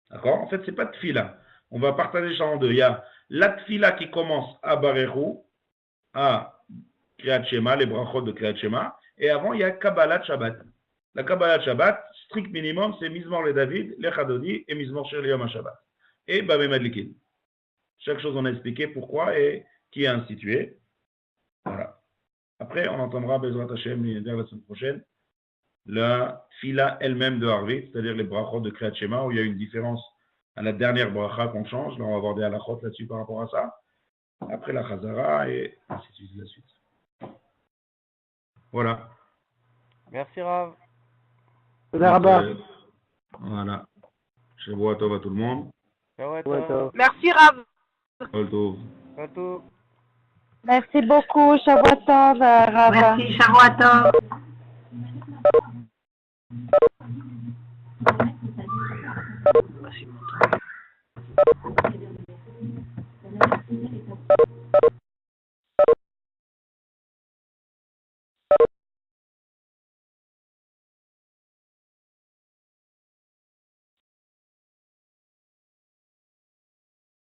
D'accord? En fait, c'est pas tfila. On va partager ça en deux. Il y a la tfila qui commence à Barechu, à Kriyat Shema, les brachot de Kriyat Shema, et avant il y a Kabbalat Shabbat. La Kabbalat Shabbat, strict minimum, c'est Mizmor Le David, l'Echadodi et Mizmor Shir Le'Yom HaShabbat. Et Bamé Madlikin. Chaque chose on a expliqué pourquoi et qui est institué. Voilà. Après, on entendra Bezrat Hashem la semaine prochaine la fila elle-même de Harvit, c'est-à-dire les brachot de Kriyat Shema, où il y a une différence à la dernière bracha qu'on change. Là, on va avoir des halachot là-dessus par rapport à ça. Après la Chazara et ainsi de suite, la suite. Voilà. Merci Rav. Voilà. Shavua Tov à tout le monde. Merci Rav. Kol Tov. Merci beaucoup, Shavua Tov, Rav. Merci, Shavua Tov. Merci.